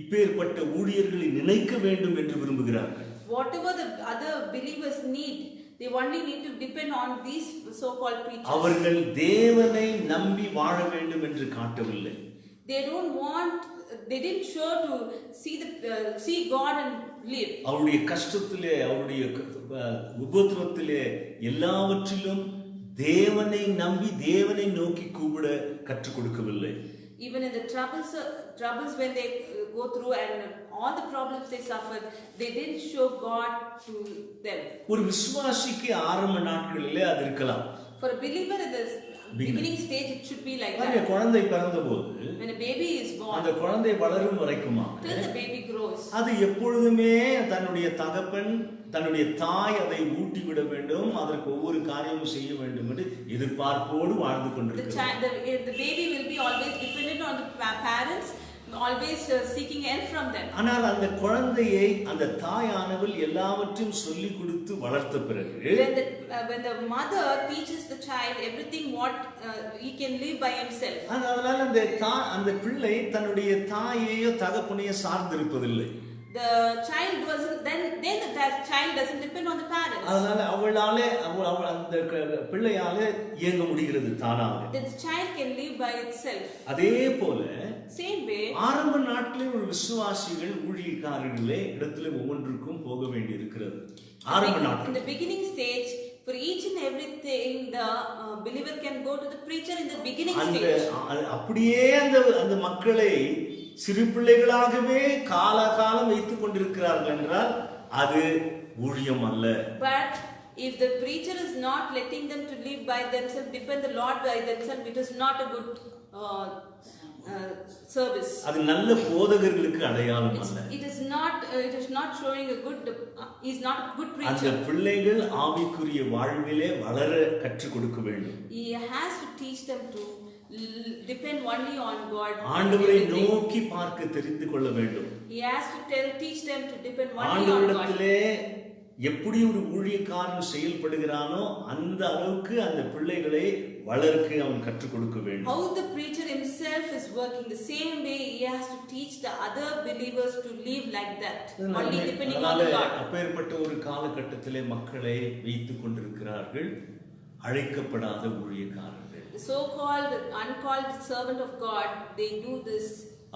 இப்பேற்பட்ட ஊழியர்களை நினைக்க வேண்டும் என்று விரும்புகிறார்கள். Whatever the other believers need, they only need to depend on these so-called preachers. அவர்கள் தேவனை நம்பி வாழ வேண்டும் என்று காட்டவில்லை. They didn't show to see God and live. அவருடைய கஷ்டத்திலே, அவருடைய உபத்திரத்திலே எல்லாவற்றிலும் தேவனை நம்பி தேவனை நோக்கி கூப்பிட கற்றுக் கொடுக்கவில்லை. Even in the troubles when they go through and all the problems they suffered, they didn't show God to them. ஒரு விசுவாசிக்கு ஆரம்ப நாட்களிலே அது இருக்கலாம். For a believer in the beginning stage, it should be like that. குழந்தை பிறந்தபோது When a baby is born, அந்த குழந்தை வளரும் வரைக்குமா till the baby grows, அது எப்பொழுதுமே தன்னுடைய தகப்பன், தன்னுடைய தாய் அதை ஊட்டி விட வேண்டும், அதற்கு ஒவ்வொரு காரியமும் செய்ய வேண்டும் என்று எதிர்பார்ப்போடு வாழ்ந்து கொண்டிருக்கிறது. the baby will be always dependent on the parents, always seeking help from them. ஆனால் அந்த குழந்தையை அந்த தாயானவள் எல்லாவற்றையும் சொல்லி கொடுத்து வளர்த்த பிறகு When the mother teaches the child everything what he can live by himself, அதனால அந்த பிள்ளை தன்னுடைய தாயையோ தகப்பனையோ சார்ந்திருப்பதில்லை. the child child doesn't depend on the parents. அதனால அவளாலே அந்த பிள்ளையாலே இயங்க முடிகிறது தானாக. The child can live by itself. அதே போல Same way, ஆரம்ப நாட்களில் ஒரு விசுவாசிகள் ஊழியக்காரர்களே இடத்துல ஒவ்வொன்றுக்கும் போக வேண்டி இருக்கிறது. ஆரம்ப in நாட்கள் the beginning stage, for each and everything the believer can go to the preacher in the beginning stage. அப்படியே அந்த மக்களை சிறு பிள்ளைகளாகவே காலகாலம் வைத்துக் கொண்டிருக்கிறார்கள் என்றால் அது ஊழியம் அல்ல. But if the preacher is not letting them to live by themselves, depend the Lord by themselves, it is not a good service. அது நல்ல போதகர்களுக்கு அடையாளம் அல்ல. It is not showing a good is not a good அந்த preacher. பிள்ளைகள் ஆவிக்குரிய வாழ்விலே வளர கற்றுக் கொடுக்க வேண்டும். He has to teach them to depend only on God. ஆண்டவரை நோக்கி பார்க்க தெரிந்து கொள்ள வேண்டும். He has to teach them to depend only on God. ஆண்டவரிடத்திலே எப்படி ஒரு ஊழியக்காரன் செயல்படுகிறானோ அந்த அளவுக்கு அந்த பிள்ளைகளை வளர்க்க அவன் கற்றுக் கொடுக்க வேண்டும். How the preacher himself is working, the same way he has to teach the other believers to live like that, only depending on God. அப்பேற்பட்ட ஒரு காலகட்டத்திலே மக்களை வைத்துக் கொண்டிருக்கிறார்கள் அழைக்கப்படாத ஊழியக்காரர்கள். The so-called uncalled servant of God, they do this.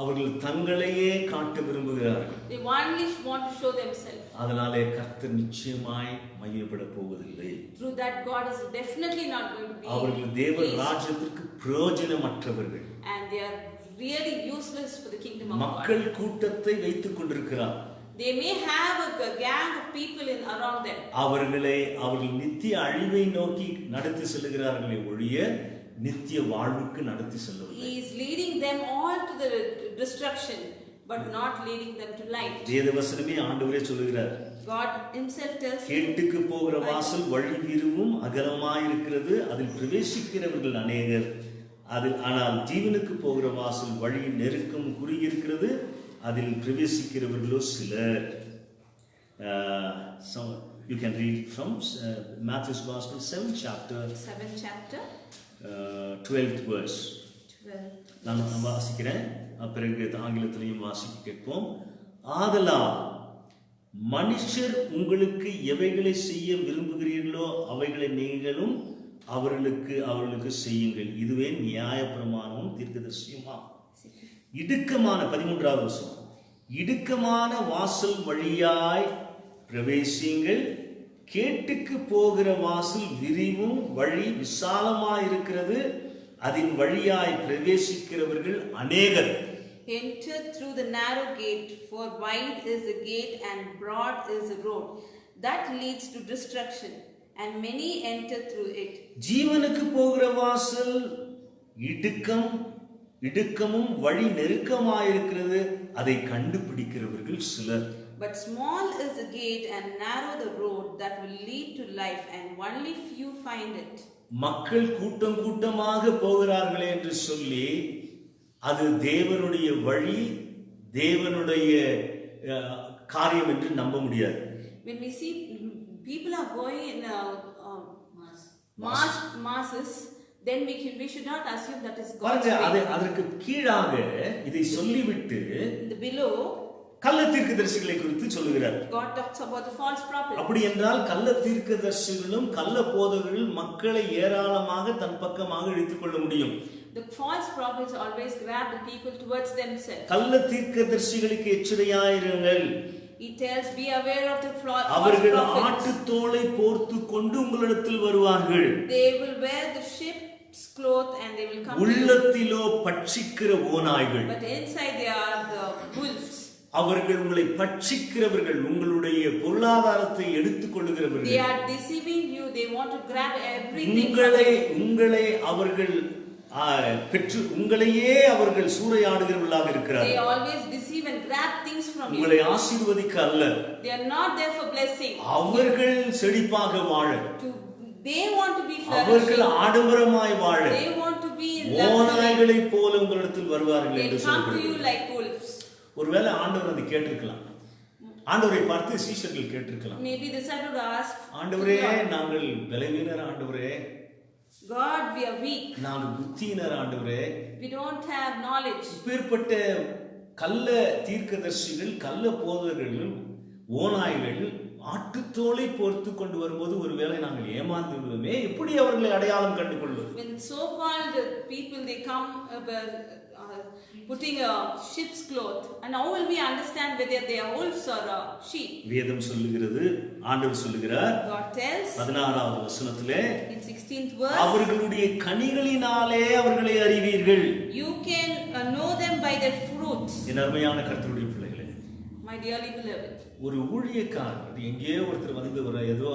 அவர்கள் தங்களையே காட்ட விரும்புகிறார்கள். They only want to show themselves. அதனாலே கர்த்தர் நிச்சயமாய் மையப்பட போவதில்லை. Through that God is definitely not going to be. அவர்கள் தேவ ராஜ்யத்திற்கு பிரயோஜனமற்றவர்கள். And they are really useless for the kingdom of God. மக்கள் கூட்டத்தை வைத்துக் கொண்டிருக்கிறார். They may have a gang of people in around them. அவர்கள் நித்திய அழிவை நோக்கி நடத்தி செல்கிறார்களே ஒழிய நித்திய வாழ்வுக்கு நடத்தி செல்லவில்லை. He is leading them all to the destruction, but not leading them to life. வேதவசனமே ஆண்டவரே சொல்லுகிறார், God himself tells, கேட்டுக்கு போகிற வாசல் வழி விரிவும் அகலமாயிருக்கிறது, அதில் பிரவேசிக்கிறவர்கள் அநேகர். ஆனால் ஜீவனுக்கு போகிற வாசல் வழி நெருக்கம் குறுகியிருக்கிறது, அதில் பிரவேசிக்கிறவர்களோ சிலர். You can read from Matthew's Gospel, 7th chapter, 12th verse. நான் வாசிக்கிறேன், பிறகு ஆங்கிலத்திலையும் வாசிக்க கேட்போம். ஆதலால் மனுஷர் உங்களுக்கு எவைகளை செய்ய விரும்புகிறீர்களோ அவைகளை நீங்களும் அவர்களுக்கு செய்யுங்கள், இதுவே நியாயப்பிரமாணமும் தீர்க்கதரிசியுமா. இடுக்கமான 13வது வசனம், இடுக்கமான வாசல் வழியாய் பிரவேசியுங்கள், கேட்டுக்கு போகிற வாசல் விரிவும் வழி விசாலமாயிருக்கிறது, அதன் வழியாய் பிரவேசிக்கிறவர்கள் அநேகர். Enter through the narrow gate, for wide is the gate and broad is the road that leads to destruction, and many enter through it. ஜீவனுக்கு போகிற வாசல் இடுக்கமும் வழி நெருக்கமாயிருக்கிறது, அதை கண்டுபிடிக்கிறவர்கள் சிலர். But small is the gate and narrow the road that will lead to life, and only few find it. மக்கள் கூட்டம் கூட்டமாக போகிறார்களே என்று சொல்லி அது தேவனுடைய வழி, தேவனுடைய காரியம் என்று நம்ப முடியாது. When we see people are going in masses, then we should not assume that is God's way. அதற்கு கீழாக இதை சொல்லிவிட்டு below கள்ள தீர்க்கதரிசிகளை குறித்து சொல்லுகிறார். God talks about the false prophets. அப்படி என்றால் கள்ள தீர்க்கதரிசிகளும் கள்ள போதகர்களும் மக்களை ஏராளமாக தன் பக்கமாக இழுத்துக் கொள்ள முடியும். The false prophets always grab the people towards themselves. கள்ள தீர்க்கதரிசிகளுக்கு எச்சரிக்கையாயிருங்கள். He tells, be aware of the false prophets. அவர்கள் ஆட்டு தோலை போர்த்து கொண்டு உங்களிடத்தில் வருவார்கள். They will wear the sheep's cloth and they will come. உள்ளத்திலோ பட்சிக்கிற ஓநாய்கள். But inside they are the wolves. அவர்கள் உங்களை பட்சிக்கிறவர்கள், உங்களுடைய பொருளாதாரத்தை எடுத்துக் கொள்ளுகிறவர்கள். They are deceiving you. They want to grab everything. உங்களை அவர்கள் உங்களையே அவர்கள் சூறையாடுகிறவர்களாக இருக்கிறார்கள். They always deceive and grab things from you. உங்களை ஆசீர்வதிக்க அல்ல. They are not there for blessing. அவர்கள் செழிப்பாக வாழ. They want to be flourishing. அவர்கள் ஆடம்பரமாய் வாழ. They want to be in ஓநாய்களைப் போல உங்களிடத்தில் வருவார்கள் என்று சொல்கிறார்கள். They come to you சொல்கிறார்கள். like wolves. ஒருவேளை ஆண்டவர் அதை கேட்டிருக்கலாம். ஆண்டவரை பார்த்து சீஷர்கள் கேட்டிருக்கலாம். Maybe the disciples asked, ஆண்டவரே, நாங்கள் பலவீனர் ஆண்டவரே, God, we are weak. நாங்கள் புத்தியினர் ஆண்டவரே, we don't have knowledge. இப்பேற்பட்ட கள்ள தீர்க்கதரிசிகள், கள்ள போதகர்கள், ஓநாய்கள் ஆட்டுத்தோலை போர்த்து கொண்டு வரும்போது ஒருவேளை நாங்கள் ஏமாந்து விடுவோமே, எப்படி அவர்களை அடையாளம் கண்டு கொள்வது? When so called people they come putting a sheep's cloth, and how will we understand whether they are wolves or sheep? வேதம் சொல்லுகிறது, ஆண்டவர் சொல்லுகிறார், God tells 16வது வசனத்திலே, in 16th verse, அவர்களுடைய கனிகளினாலே அவர்களை அறிவீர்கள். You can know them by their fruits. என் அருமையான கர்த்தருடைய பிள்ளைகளே, my dearly beloved, ஒரு ஊழியக்காரர் எங்கேயோ ஒருத்தர் வந்து ஒரு ஏதோ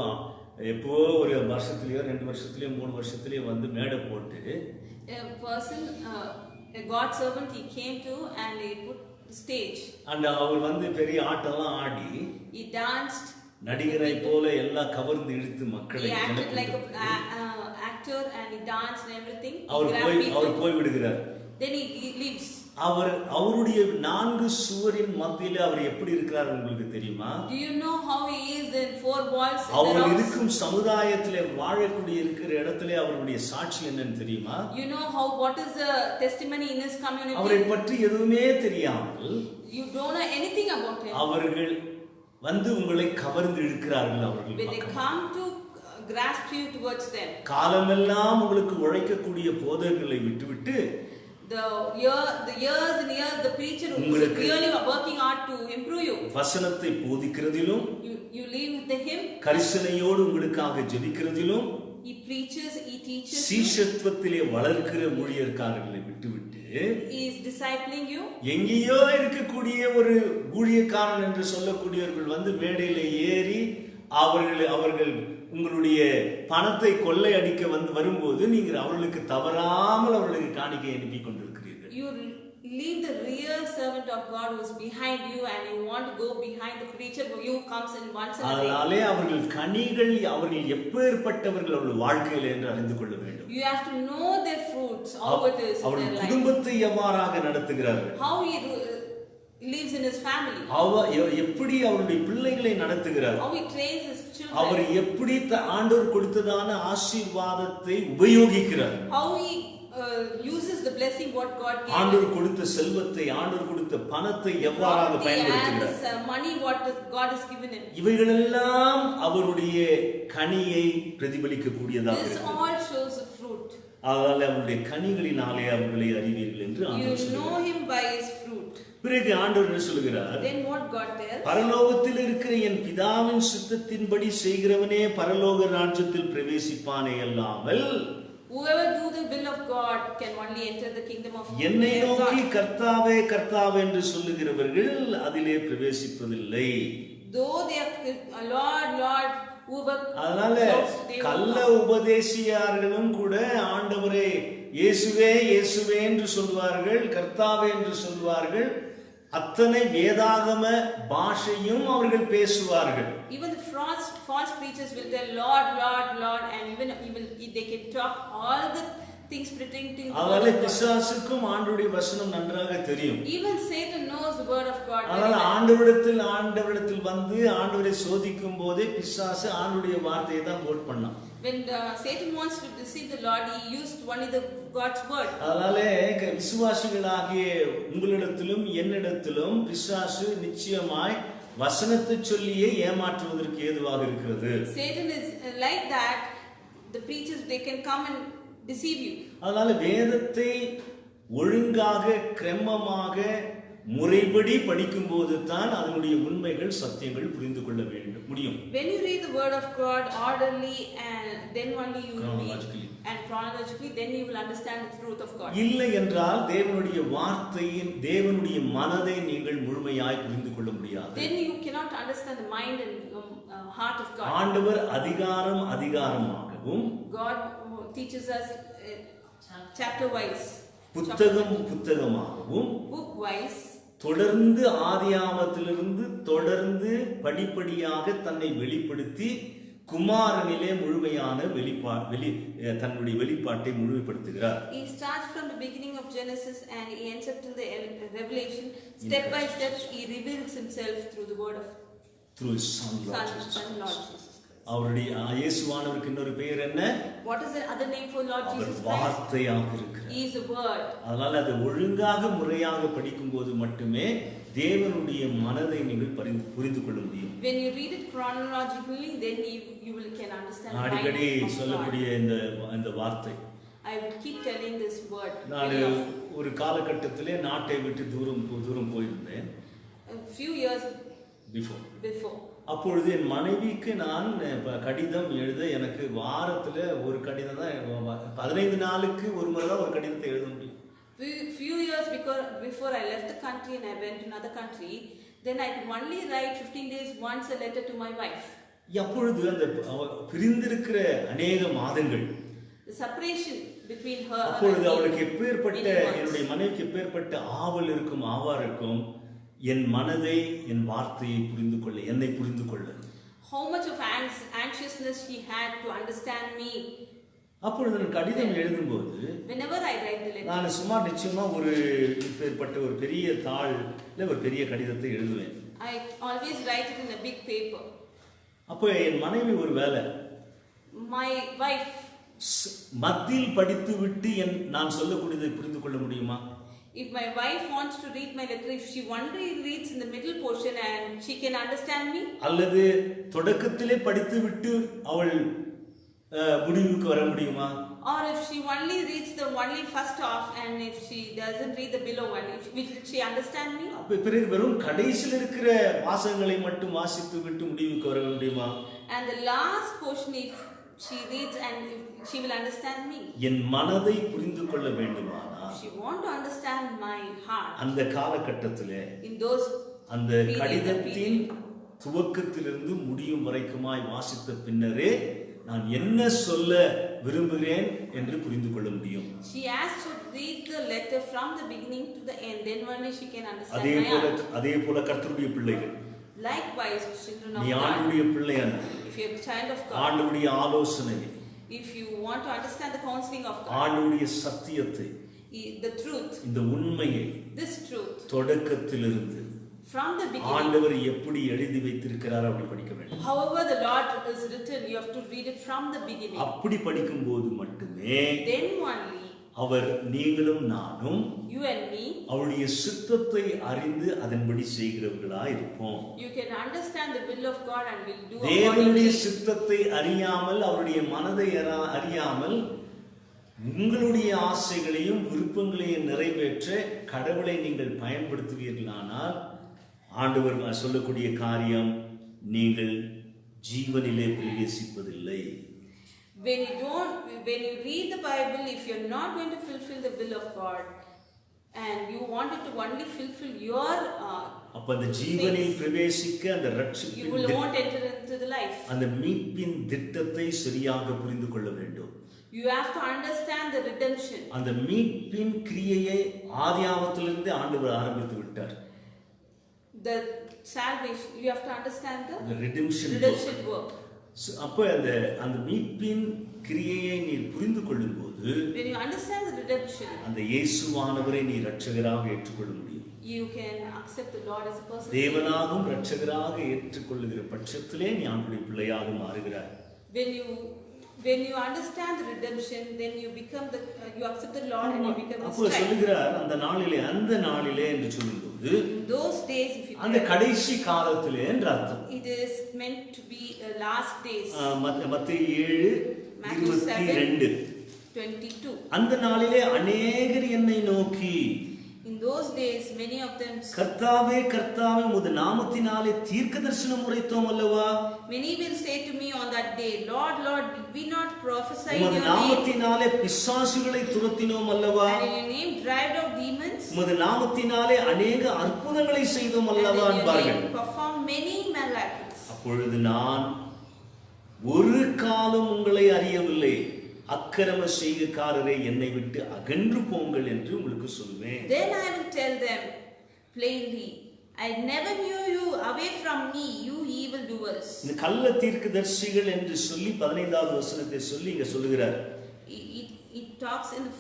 எப்போ ஒரு வருஷத்துலயோ 2 வருஷத்துலயோ 3 வருஷத்துலயோ வந்து மேடை போட்டு a person, a God servant, he came to and he put the stage, and அவர் வந்து பெரிய ஆட்டம்லாம் ஆடி, he danced, நடிகரை போல எல்லாம் கவர்ந்து இழுத்து மக்களை, he acted like an actor and he danced and everything. அவர் போய் விடுகிறார். Then he leaves. அவருடைய 4 சுவரின் மத்தியிலே அவர் எப்படி இருக்கிறார் உங்களுக்கு தெரியுமா? Do you know how he is in 4 walls? அவர் இருக்கும் சமுதாயத்திலே வாழக்கூடிய இருக்கிற இடத்திலே அவருடைய சாட்சி என்னன்னு தெரியுமா? You know what is the testimony in his community? அவரை பற்றி எதுவுமே தெரியாமல், you don't know anything about him. அவர்கள் வந்து உங்களை கவர்ந்து இழுக்கிறார்கள். அவர்கள் when they come to grasp you towards them, காலமெல்லாம் உங்களுக்கு உழைக்கக்கூடிய போதகர்களை விட்டுவிட்டு, the years and years the preacher who is really working hard to improve you, வசனத்தை போதிக்கிறதிலும், you leave with him, கரிசனையோடு உங்களுக்காக ஜெபிக்கிறதிலும், he preaches, he teaches, சீஷத்துவத்திலே வளர்க்கிற ஊழியக்காரர்களை விட்டுவிட்டு he is discipling you, எங்கேயோ இருக்கக்கூடிய ஒரு ஊழியக்காரன் என்று சொல்லக்கூடியவர்கள் வந்து மேடையில ஏறி அவர்கள் உங்களுடைய பணத்தை கொள்ளை அடிக்க வரும்போது நீங்கள் அவர்களுக்கு தவறாமல் அவர்களுக்கு காணிக்கை அனுப்பி கொண்டிருக்கிறீர்கள். You leave the real servant of God who is behind you and you want to go behind the preacher who comes in once in a way. அதனாலே அவர்கள் கனிகள் அவர்கள் எப்பேற்பட்டவர்கள் அவர்கள் வாழ்க்கையில் என்று அறிந்து கொள்ள வேண்டும். You have to know their fruits, how it is in their அவர்கள் life. குடும்பத்தை எவ்வாறாக நடத்துகிறார்கள், How he lives in his family, எப்படி அவருடைய பிள்ளைகளை நடத்துகிறார், how he trains his children, அவர் எப்படி ஆண்டவர் கொடுத்ததான ஆசீர்வாதத்தை உபயோகிக்கிறார், how he uses the blessing what God gave, ஆண்டவர் கொடுத்த செல்வத்தை ஆண்டவர் கொடுத்த பணத்தை எவ்வாறாக பயன்படுத்துகிறார், and money what God has given him. இவைகளெல்லாம் அவருடைய கனியை பிரதிபலிக்க கூடியதாக This இருக்கிறது. all shows the fruit. அதனால அவருடைய கனிகளினாலே அவர்களை அறிவீர்கள் என்று You ஆண்டவர் know சொல்கிறார். him by his fruit. பிறகு ஆண்டவர் என்ன சொல்கிறார்? Then what God tells? பரலோகத்தில் இருக்கிற என் பிதாவின் சித்தத்தின்படி செய்கிறவனே பரலோக ராஜ்யத்தில் பிரவேசிப்பானே அல்லாமல் Whoever do the will of God can only enter the kingdom of என்னை நோக்கி God. கர்த்தாவே கர்த்தாவே என்று சொல்லுகிறவர்கள் அதிலே பிரவேசிப்பதில்லை. Though they are Lord, Lord, whoever அதனால shouts, they will கள்ள come. உபதேசியார்களும் கூட ஆண்டவரே இயேசுவே இயேசுவே என்று சொல்வார்கள், கர்த்தாவே என்று சொல்வார்கள், அத்தனை வேதாகம பாஷையும் அவர்கள் பேசுவார்கள். Even the false preachers will tell Lord, Lord, Lord, and even they can talk all the things pertaining to the word அதனால of God. பிசாசுக்கும் ஆண்டவருடைய வசனம் நன்றாக தெரியும். Even Satan knows the word of God very அதனால well. ஆண்டவரிடத்தில் வந்து ஆண்டவரை சோதிக்கும் போதே பிசாசு ஆண்டவருடைய வார்த்தையை தான் கோட் பண்ணான். When Satan wants to deceive the Lord, he used only the God's word. அதனால விசுவாசிகளாகிய உங்களிடத்திலும் என்னிடத்திலும் பிசாசு நிச்சயமாய் வசனத்தை சொல்லியே ஏமாற்றுவதற்கு ஏதுவாக இருக்கிறது. Satan is like that. The preachers, they can come and deceive you. அதனால வேதத்தை ஒழுங்காக கிரமமாக முறைப்படி படிக்கும் போது தான் அதனுடைய உண்மைகள் சத்தியங்கள் புரிந்து கொள்ள முடியும். When you read the word of God orderly and then only you will Chronologically. and chronologically, then you will understand the truth of God. இல்லை என்றால் தேவனுடைய வார்த்தையின் தேவனுடைய மனதை நீங்கள் முழுமையாய் புரிந்து கொள்ள முடியாது. Then you cannot understand the mind and heart of God. ஆண்டவர் அதிகாரமாகவும் God teaches us chapter wise, புத்தகமாகவும் book wise, தொடர்ந்து ஆதியாமத்திலிருந்து தொடர்ந்து படிப்படியாக தன்னை வெளிப்படுத்தி குமாரனிலே முழுமையான தன்னுடைய வெளிப்பாட்டை முழுமைப்படுத்துகிறார். He starts from the beginning of Genesis and he ends up till the Revelation. Step by step, he reveals himself through the word of through his son Lord Jesus. அவருடைய இயேசுவானவருக்கு இன்னொரு பெயர் என்ன? What is the other name for Lord Jesus Christ? வார்த்தையாக இருக்கிறார். He is a word. அதனால அது ஒழுங்காக முறையாக படிக்கும்போது மட்டுமே தேவனுடைய மனதை நீங்கள் புரிந்து கொள்ள முடியும். When you read it chronologically, then you can understand. அடிக்கடி சொல்லக்கூடிய இந்த வார்த்தை I will keep telling this word. நான் ஒரு காலகட்டத்திலே நாட்டை விட்டு தூரம் போயிருந்தேன். A few years before. அப்பொழுது என் மனைவிக்கு நான் கடிதம் எழுத எனக்கு வாரத்துல ஒரு கடிதம் தான் 15 நாளுக்கு ஒரு முறை தான் ஒரு கடிதத்தை எழுத முடியும். Few years before I left the country and I went to another country, then I could only write 15 days once a letter to my wife. அப்பொழுது அந்த பிரிந்திருக்கிற अनेक மாதங்கள், the separation between her, அப்பொழுது அவளுக்கு எப்பேற்பட்ட என்னுடைய மனைவிக்கு எப்பேற்பட்ட ஆவல் இருக்கும் ஆவாருக்கும் என் மனதை என் வார்த்தையை புரிந்து கொள்ள என்னை புரிந்து கொள்ள how much of anxiousness she had to understand me. அப்பொழுது நான் கடிதம் எழுதும்போது whenever I write the letter, நான் சும்மா நிச்சயமா ஒரு இப்பேற்பட்ட ஒரு பெரிய தாள்ல ஒரு பெரிய கடிதத்தை எழுதுவேன். I always write it in a big paper. அப்போ என் மனைவி ஒரு வேளை My wife மத்தியில் படித்து விட்டு நான் சொல்லக்கூடியதை புரிந்து கொள்ள முடியுமா? If my wife wants to read my letter, if she only reads in the middle portion and she can understand me, அல்லது தொடக்கத்திலே படித்து விட்டு அவள் முடிவுக்கு வர முடியுமா? or if she only reads the only first half and if she doesn't read the below one, will she understand me? அப்ப பிறகு வெறும் கடைசியில் இருக்கிற வாசகங்களை மட்டும் வாசித்து விட்டு முடிவுக்கு வர முடியுமா? And the last portion, if she reads and if she will understand me. என் மனதை புரிந்து கொள்ள வேண்டுமானால் If she want to understand my heart, அந்த காலகட்டத்திலே in those அந்த கடிதத்தின் துவக்கத்திலிருந்து முடியும் வரைக்குமாய் வாசித்த பின்னரே நான் என்ன சொல்ல விரும்புகிறேன் என்று புரிந்து கொள்ள முடியும். She has to read the letter from the beginning to the end, then only she can understand. அதே போல கர்த்தருடைய பிள்ளைகள், Likewise, children of நீ God, ஆண்டவருடைய பிள்ளையான, if you are a child of God, ஆண்டவருடைய ஆலோசனை, if you want to understand the counseling of God, ஆண்டவருடைய சத்தியத்தை, the truth, இந்த உண்மையை this truth, தொடக்கத்திலிருந்து from the beginning, ஆண்டவர் எப்படி எழுதி வைத்திருக்கிறார் அப்படி படிக்க வேண்டும். however the Lord is written, you have to read it from the beginning. அப்படி படிக்கும்போது மட்டுமே Then only அவர் நீங்களும் நானும் you and me, அவருடைய சித்தத்தை அறிந்து அதன்படி செய்கிறவர்களாய் இருப்போம். you can understand the will of God and will do தேவனுடைய accordingly. சித்தத்தை அறியாமல், அவருடைய மனதை அறியாமல் உங்களுடைய ஆசைகளையும் விருப்பங்களையும் நிறைவேற்ற கடவுளை நீங்கள் பயன்படுத்துவீர்களானால் ஆண்டவர் சொல்லக்கூடிய காரியம், நீங்கள் ஜீவனிலே பிரவேசிப்பதில்லை. When you read the Bible, if you're not going to fulfill the will of God and you wanted to only fulfill your அப்ப அந்த ஜீவனில் பிரவேசிக்க, அந்த you will not enter into the life. அந்த மீட்பின் திட்டத்தை சரியாக புரிந்து கொள்ள வேண்டும். You have to understand the redemption. அந்த மீட்பின் கிரியையை ஆதியாகமத்திலிருந்து ஆண்டவர் ஆரம்பித்து விட்டார். The salvation, you have to understand the redemption work. அப்ப அந்த மீட்பின் கிரியையை நீ புரிந்து கொள்ளும்போது, when you understand the redemption, அந்த இயேசுவானவரை நீ இரட்சகராக ஏற்றுக்கொள்ள முடியும். you can accept the Lord as a person. தேவனாகவும் இரட்சகராக ஏற்றுக்கொள்ளுகிற பட்சத்திலே நீ ஆண்டவருடைய பிள்ளையாக மாறுகிறாய். When you understand the redemption, then you become you accept the Lord and you become His அப்போ child. சொல்லுகிறார், அந்த நாளிலே என்று சொல்லும்போது, In those days, if you அந்த கடைசி காலத்திலே என்று அர்த்தம். it is meant to be last days. மத்தேயு 7:22. அந்த நாளிலே அநேகர் என்னை நோக்கி, In those days, many of them, கர்த்தாவே கர்த்தாவே உமது நாமத்தினாலே தீர்க்கதரிசனம் உரைத்தோம் அல்லவா? many will say to me on that day, Lord, Lord, did we not prophesy in உமது your name? நாமத்தினாலே பிசாசுகளை துரத்தினோம் அல்லவா? And in your name drive out demons? உமது நாமத்தினாலே அநேக அற்புதங்களை செய்தோம் And அல்லவா in your என்பார்கள். name perform many miracles. அப்பொழுது நான் ஒரு காலம் உங்களை அறியவில்லை, அக்கிரம செய்கைக்காரரே என்னை விட்டு அகன்று போங்கள் என்று உங்களுக்கு சொல்வேன். Then I will tell them plainly, I never knew you, away from me, you evil doers. இந்த கள்ள தீர்க்கதரிசிகள் என்று சொல்லி 15வது வசனத்தை சொல்லி இங்க சொல்லுகிறார். It talks in the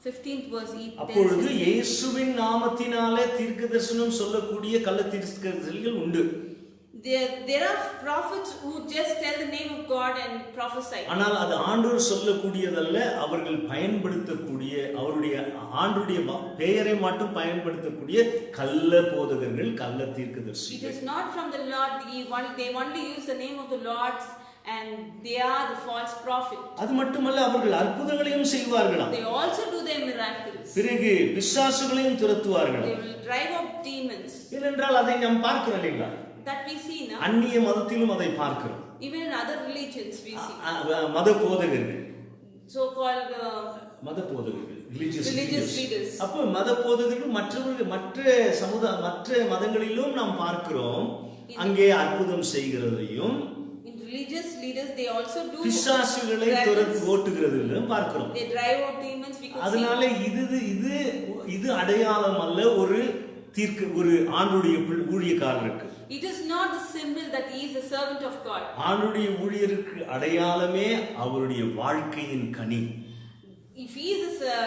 15th verse. அப்பொழுது இயேசுவின் நாமத்தினாலே தீர்க்கதரிசனம் சொல்லக்கூடிய கள்ள தீர்க்கதரிசிகள் உண்டு. There are prophets who just tell the name of God and prophesy. ஆனால் அது ஆண்டவர் சொல்லக்கூடியதல்ல, அவர்கள் பயன்படுத்தக்கூடிய அவருடைய ஆண்டவருடைய பெயரை மட்டும் பயன்படுத்தக்கூடிய கள்ள போதகர்கள், கள்ள தீர்க்கதரிசிகள். It is not from the Lord. They only use the name of the Lord and they are the false prophet. அது மட்டுமல்ல, அவர்கள் அற்புதங்களையும் செய்வார்களாம். They also do their miracles. பிறகு பிசாசுகளையும் துரத்துவார்களாம். They will drive out demons. ஏனென்றால் அதை நாம் பார்க்கிறோம் இல்லைங்களா? That we see now. அந்நிய மதத்திலும் அதை பார்க்கிறோம். Even in other religions we see. மத போதகர்கள், So called மத போதகர்கள், religious leaders. அப்போ மத போதகர்கள் மற்ற மதங்களிலும் நாம் பார்க்கிறோம், அங்கே அற்புதம் செய்கிறதையும் in religious leaders they also do பிசாசுகளை ஓட்டுகிறதையும் பார்க்கிறோம். They drive out demons. We could அதனால இது அடையாளம் அல்ல ஒரு ஆண்டுடைய ஊழியக்காரருக்கு. It is not the symbol that he is a servant of God. ஆண்டுடைய ஊழியருக்கு அடையாளமே அவருடைய வாழ்க்கையின் கனி. If he is a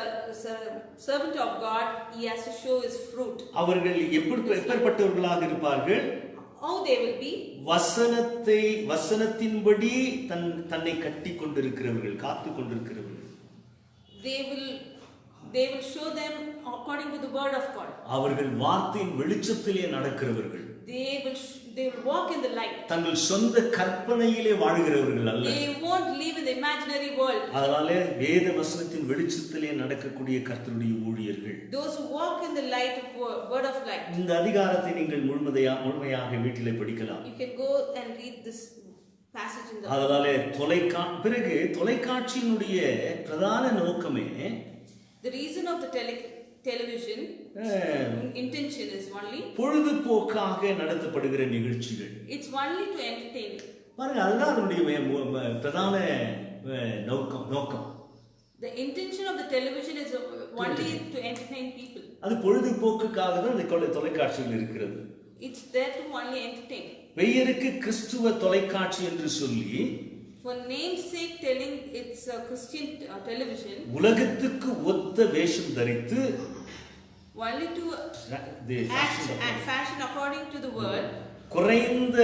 servant of God, he has to show his fruit. அவர்கள் எப்படிப்பட்டவர்களாக இருப்பார்கள்? How they will be? வசனத்தின்படி தன்னை கட்டி கொண்டிருக்கிறவர்கள், காத்து கொண்டிருக்கிறவர்கள். They will show them according to the word of God. அவர்கள் வார்த்தையின் வெளிச்சத்திலே நடக்கிறவர்கள். They will walk in the light. தங்கள் சொந்த கற்பனையிலே வாழ்கிறவர்கள் அல்ல. They won't live in the imaginary world. அதனால வேத வசனத்தின் வெளிச்சத்திலே நடக்கக்கூடிய கர்த்தருடைய ஊழியர்கள். Those who walk in the light of word of light. இந்த அதிகாரத்தை நீங்கள் முழுமையாக வீட்டிலே படிக்கலாம். You can go and read this passage in the அதனால தொலைக்காட்சியினுடைய பிரதான நோக்கமே, the reason of the television. Intention is only. பொழுதுபோக்காக நடத்தப்படுகிற நிகழ்ச்சிகள். It's only to entertain. பாருங்க, அதுதான் அதனுடைய பிரதான நோக்கம். The intention of the television is only to entertain people. அது பொழுதுபோக்குக்காக தான் இந்த தொலைக்காட்சிகள் இருக்கிறது. It's there to only entertain. பெயருக்கு கிறிஸ்துவ தொலைக்காட்சி என்று சொல்லி, for namesake telling it's a Christian television, உலகத்துக்கு ஒத்த வேஷம் தரித்து only to act and fashion according to the world, குறைந்த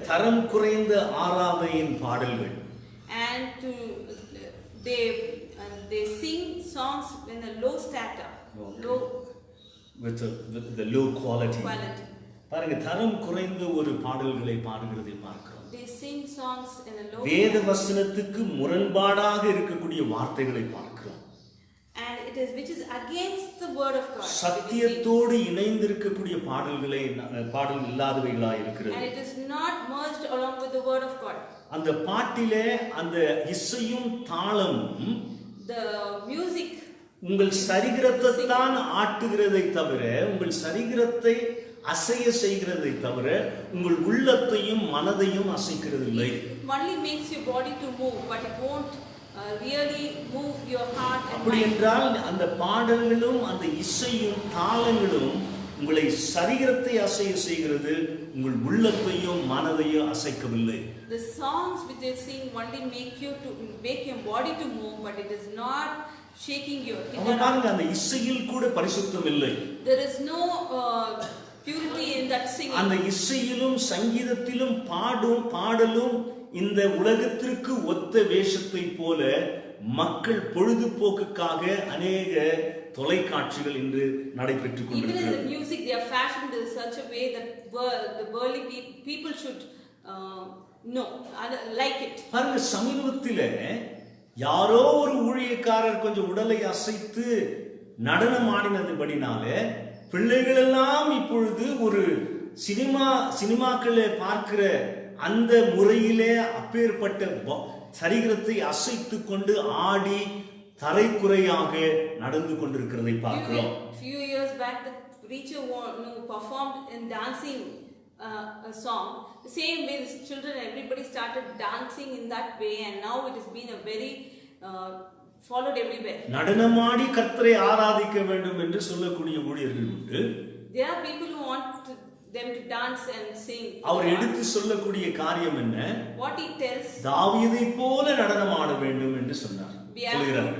தரம் குறைந்த ஆராதனையின் பாடல்கள், and to they sing songs in a low strata, low with the low quality. பாருங்க, தரம் குறைந்த ஒரு பாடல்களை பாடுகிறதை பார்க்கிறோம். They sing songs in a low. வேத வசனத்துக்கு முரண்பாடாக இருக்கக்கூடிய வார்த்தைகளை பார்க்கிறோம். And it is which is against the word of God. சத்தியத்தோடு இணைந்திருக்கக்கூடிய பாடல் இல்லாதவைகளாய் இருக்கிறது. And it is not merged along with the word of God. அந்த பாட்டிலே அந்த இசையும் தாளமும் the music உங்கள் சரீரத்தை தான் ஆட்டுகிறதை தவிர, உங்கள் சரீரத்தை அசைய செய்கிறதை தவிர உங்கள் உள்ளத்தையும் மனதையும் அசைக்கிறதில்லை. only makes your body to move, but it won't really move your heart and அப்படி என்றால் அந்த பாடல்களும் அந்த இசையும் தாளங்களும் உங்களை சரீரத்தை அசைய செய்கிறது, உங்கள் உள்ளத்தையும் மனதையும் அசைக்கவில்லை. The songs which they sing only make your body to move, but it is not shaking your heart. பாருங்க, அந்த இசையில் கூட பரிசுத்தம் இல்லை. There is no purity in that singing. அந்த இசையிலும் சங்கீதத்திலும் பாடலும் இந்த உலகத்திற்கு ஒத்த வேஷத்தை போல மக்கள் பொழுதுபோக்குக்காக அநேக தொலைக்காட்சிகள் இன்று நடைபெற்றுக் கொண்டிருக்கிறது. Even in the music they are fashioned in such a way that the worldly people should know like it. பாருங்க, சமீபத்திலே யாரோ ஒரு ஊழியக்காரர் கொஞ்சம் உடலை அசைத்து நடனம் ஆடினதுபடினாலே பிள்ளைகள் எல்லாம் இப்பொழுது ஒரு சினிமாக்களை பார்க்கிற அந்த முறையிலே அப்பேற்பட்ட சரீரத்தை அசைத்து கொண்டு ஆடி தரைக்குறையாக நடந்து கொண்டிருக்கிறதை பார்க்கிறோம். Few years back the preacher performed in dancing a song. The same way the children, everybody started dancing in that way, and now it has been a very followed everywhere. நடனமாடி கர்த்தரை ஆராதிக்க வேண்டும் என்று சொல்லக்கூடிய ஊழியர்கள் உண்டு. There are people who want them to dance and sing. அவர் எடுத்து சொல்லக்கூடிய காரியம் என்ன? What he tells, தாவீதை போல நடனம் ஆட வேண்டும் என்று சொன்னார். சொல்கிறார்,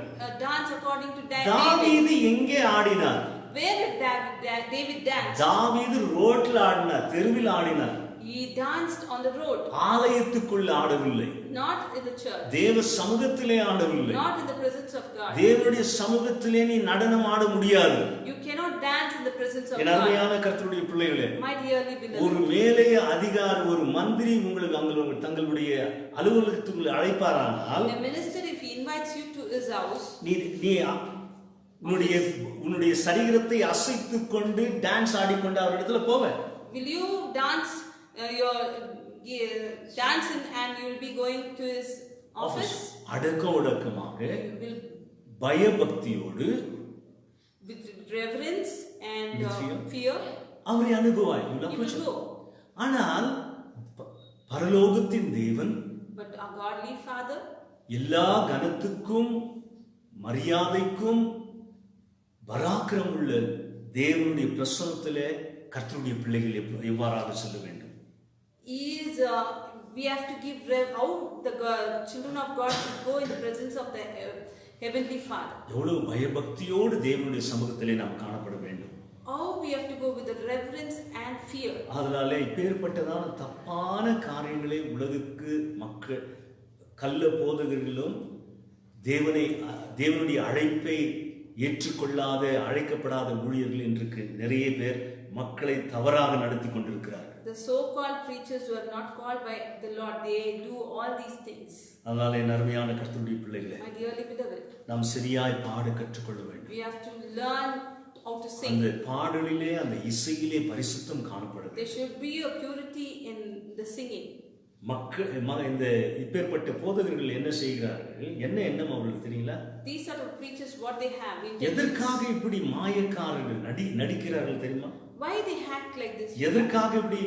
dance according to David. தாவீது எங்கே ஆடினார்? Where did David dance? தாவீது ரோட்ல ஆடினார், தெருவில் ஆடினார். He danced on the road. ஆலயத்துக்குள்ள ஆடவில்லை. Not in the church. தேவ சமூகத்திலே ஆடவில்லை. Not in the presence of God. தேவனுடைய சமூகத்திலே நீ நடனம் ஆட முடியாது. You cannot dance in the presence of God. என் அருமையான கர்த்தருடைய பிள்ளைகளே, My dearly beloved, ஒரு மேலே அதிகாரி, ஒரு மந்திரி உங்களுக்கு தங்களுடைய அலுவலகத்துக்குள்ள அழைப்பாரானால், a minister if he invites you to his house, நீ உன்னுடைய சரீரத்தை அசைத்துக் கொண்டு டான்ஸ் ஆடிக்கொண்டு அவரிடத்துல போவ. will you dance your dancing and you will be going to his office? அடக்க ஒடுக்கமாக, will பயபக்தியோடு, with reverence and fear அவரை அணுகுவாய். you will go. ஆனால் பரலோகத்தின் தேவன், but our godly Father, எல்லா கனத்துக்கும் மரியாதைக்கும் பராக்கிரம் உள்ள தேவனுடைய பிரசன்னத்திலே கர்த்தருடைய பிள்ளைகள் எவ்வாறாக செல்ல வேண்டும்? We have to give how the children of God should go in the presence of the heavenly Father. எவ்வளவு பயபக்தியோடு தேவனுடைய சமூகத்திலே நாம் காணப்பட வேண்டும். How we have to go with the reverence and fear. அதனாலே இப்பேற்பட்டதான தப்பான காரியங்களை உலகுக்கு மக்கள் கள்ள போதகர்களும் தேவனுடைய அழைப்பை ஏற்றுக்கொள்ளாத அழைக்கப்படாத ஊழியர்கள் இன்றைக்கு நிறைய பேர் மக்களை தவறாக நடத்தி கொண்டிருக்கிறார்கள். The so-called preachers who are not called by the Lord, they do all these things. அதனாலே அருமையான கர்த்தருடைய பிள்ளைகளே, My dearly beloved, நாம் சரியாய் பாட கற்றுக்கொள்ள வேண்டும். we have to learn how to sing. அந்த பாடலிலே, அந்த இசையிலே பரிசுத்தம் காணப்படுது. There should be a purity in the singing. இந்த இப்பேற்பட்ட போதகர்கள் என்ன செய்கிறார்கள், என்ன எண்ணம் அவர்களுக்கு தெரியல? These sort of preachers, what they have, எதற்காக இப்படி மாயக்காரர்கள் நடிக்கிறார்கள் தெரியுமா? why they act like this? எதற்காக இப்படி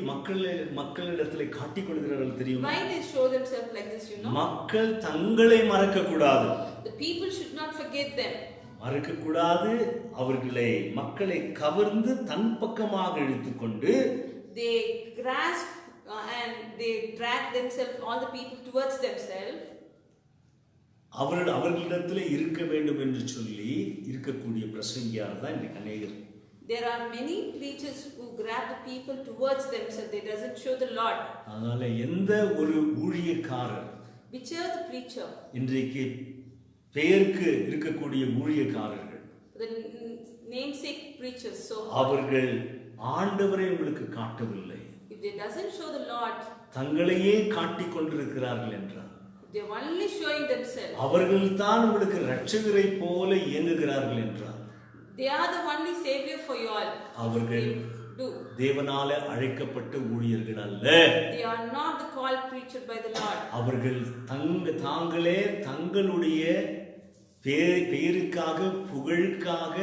மக்களிடத்தில் காட்டிக் கொள்கிறார்கள் தெரியுமா? Why they show themselves like this, மக்கள் தங்களை மறக்க கூடாது. The people should not forget them. மறக்க கூடாது. மக்களை கவர்ந்து தன் பக்கமாக இழுத்துக்கொண்டு they grasp and they drag themselves, all the people towards themselves. அவர்களிடத்தில் இருக்க வேண்டும் என்று சொல்லி இருக்கக்கூடிய பிரசங்கியார் தான் இன்றைக்கு அநேகர். There are many preachers who grab the people towards themselves. They doesn't show the Lord. அதனால எந்த ஒரு ஊழியக்காரர், whichever the preacher, இன்றைக்கு பெயருக்கு இருக்கக்கூடிய ஊழியக்காரர்கள், the namesake preachers, so அவர்கள் ஆண்டவரை உங்களுக்கு காட்டவில்லை, if they doesn't show the Lord, தங்களையே காட்டிக் கொண்டிருக்கிறார்கள் என்றார். they are only showing themselves. அவர்கள் தான் உங்களுக்கு இரட்சகரை போல இயங்குகிறார்கள் என்றார். They are the only savior for you all. அவர்கள் do. தேவனால அழைக்கப்பட்ட ஊழியர்கள் அல்ல. They are not the called preacher by the Lord. அவர்கள் தாங்களே தங்களுடைய பெயருக்காக, புகழுக்காக,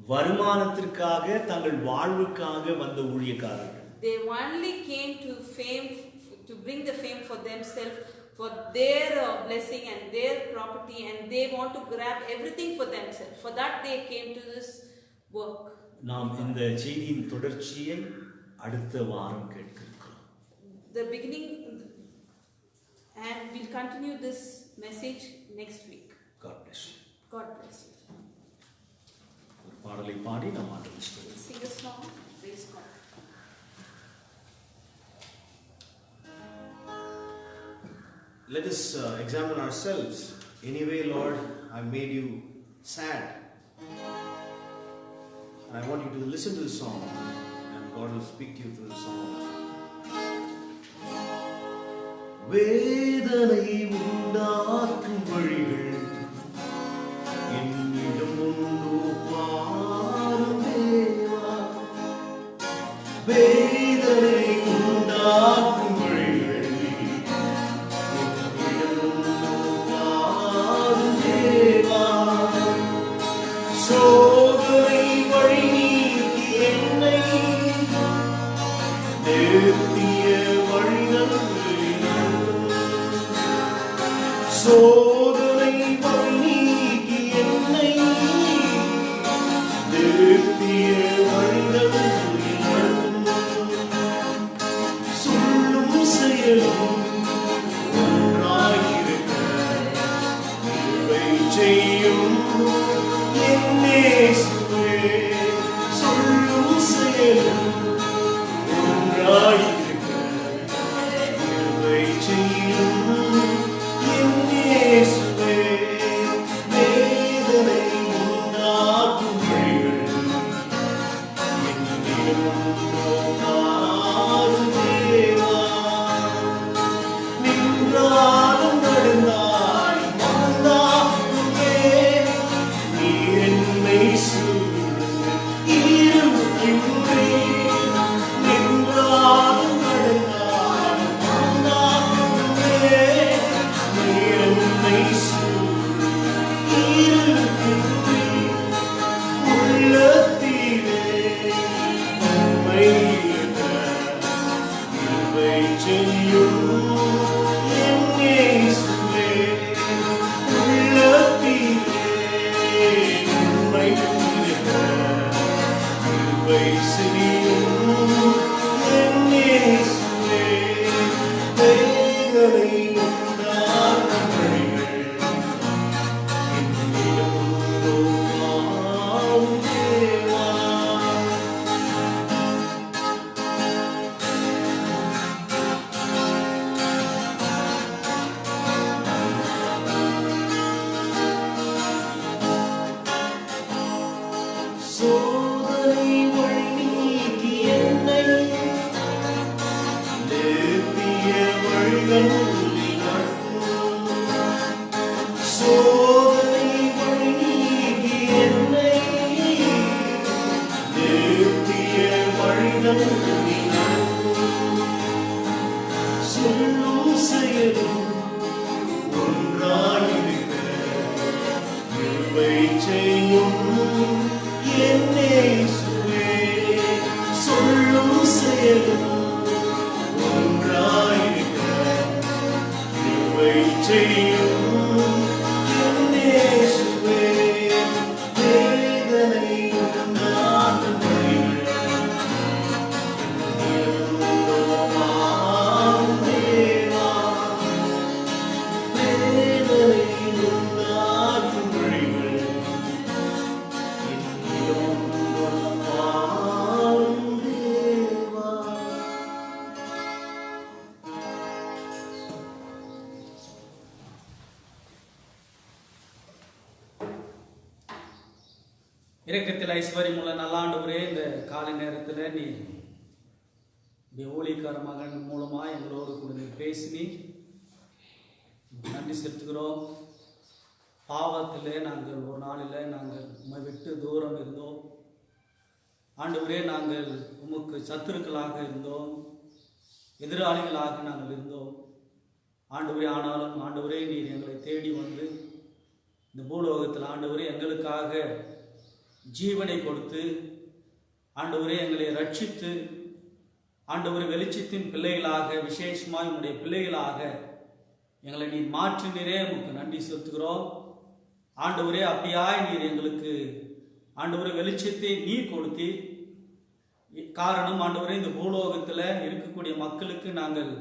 வருமானத்திற்காக, தங்கள் வாழ்வுக்காக வந்த ஊழியக்காரர்கள். They only came to fame, to bring the fame for themselves, for their blessing and their property, and they want to grab everything for themselves. For that they came to this work. நாம் இந்த செய்தியின் தொடர்ச்சியை அடுத்த வாரம் கேட்க இருக்கிறோம். The beginning, and we'll continue this message next week. God bless you. God bless you. ஒரு பாடலை பாடி நாம் ஆரம்பிச்சிட்டோம். Sing a song. Praise God. Let us examine ourselves. Anyway, Lord, I made you sad. And I want you to listen to the song, and God will speak to you through the song. வேதனை உண்டாக்கும் வழிகள் என்னிடம் உண்டோ பாரும் தேவா. வேதனை உண்டாக்கும் வழிகள் என்னிடம் உண்டோ பாரும் தேவா. சோதனை வழி நீக்கி என்னை நிறுத்திய வழிகள், சோதனை வழி நீக்கி என்னை நிறுத்திய வழிகள், சொல்லும் செயலும் ஒன்றாயிருக்க கிருபை செய்யும் என் இயேசுவே. சொல்லும் செயலும் ஒன்றாயிருக்க கிருபை செய்யும் என் இயேசுவே. வேதனை உண்டாக்கும் வழிகள் என்னிடம் பாரும் தேவா. நின்றாலும் நடந்தாலும் வாழ்ந்தாலுமே நீர் என்னை சூழ்ந்து இருக்கின்றீர். நின்றாலும் நடந்தாலும் வாழ்ந்தாலுமே நீர் என்னை சூழ்ந்து இருக்கின்றீர். உள்ளத்திலே உம்மை இருக்க கிருபை செய்யும் என் இயேசுவே. உள்ளத்திலே உம்மை இருக்க கிருபை செய்யும் என் இயேசுவே. வேதனை உண்டாக்கும் வழிகள் என்னிடம் உண்டோ பாரும் தேவா. சோதனை வழி நீக்கி என்னை நிறுத்திய வழிகள் கிருபை செய்யும் என் இயேசுவே, வேதனை உண்டாக்கும் வழிகள் நிரந்தரமாம் தேவா, வேதனை உண்டாக்கும் வழிகள் என்னிடம் வாழும் தேவா. இரக்கத்தில் ஐஸ்வர்யமுள்ள நல்ல ஆண்டவரே, இந்த காலை நேரத்தில் நீ இந்த ஊழியக்கார மகன் மூலமாக எங்களோடு கூட நீ பேசினி, நன்றி செலுத்துகிறோம். பாவத்திலே நாங்கள் ஒரு நாளில் நாங்கள் உம்மை விட்டு தூரம் இருந்தோம் ஆண்டவரே. நாங்கள் உமக்கு சத்துருக்களாக இருந்தோம், எதிராளிகளாக நாங்கள் இருந்தோம் ஆண்டவரே. ஆனாலும் ஆண்டவரே, நீர் எங்களை தேடி வந்து இந்த பூலோகத்தில் ஆண்டவரே எங்களுக்காக ஜீவனை கொடுத்து ஆண்டவரே எங்களை ரட்சித்து ஆண்டவரே வெளிச்சத்தின் பிள்ளைகளாக, விசேஷமாக உங்களுடைய பிள்ளைகளாக எங்களை நீர் மாற்றினரே, உமக்கு நன்றி செலுத்துகிறோம் ஆண்டவரே. அப்படியாய் நீர் எங்களுக்கு ஆண்டவரே வெளிச்சத்தை நீர் கொடுத்தி, காரணம் ஆண்டவரே இந்த பூலோகத்தில் இருக்கக்கூடிய மக்களுக்கு நாங்கள்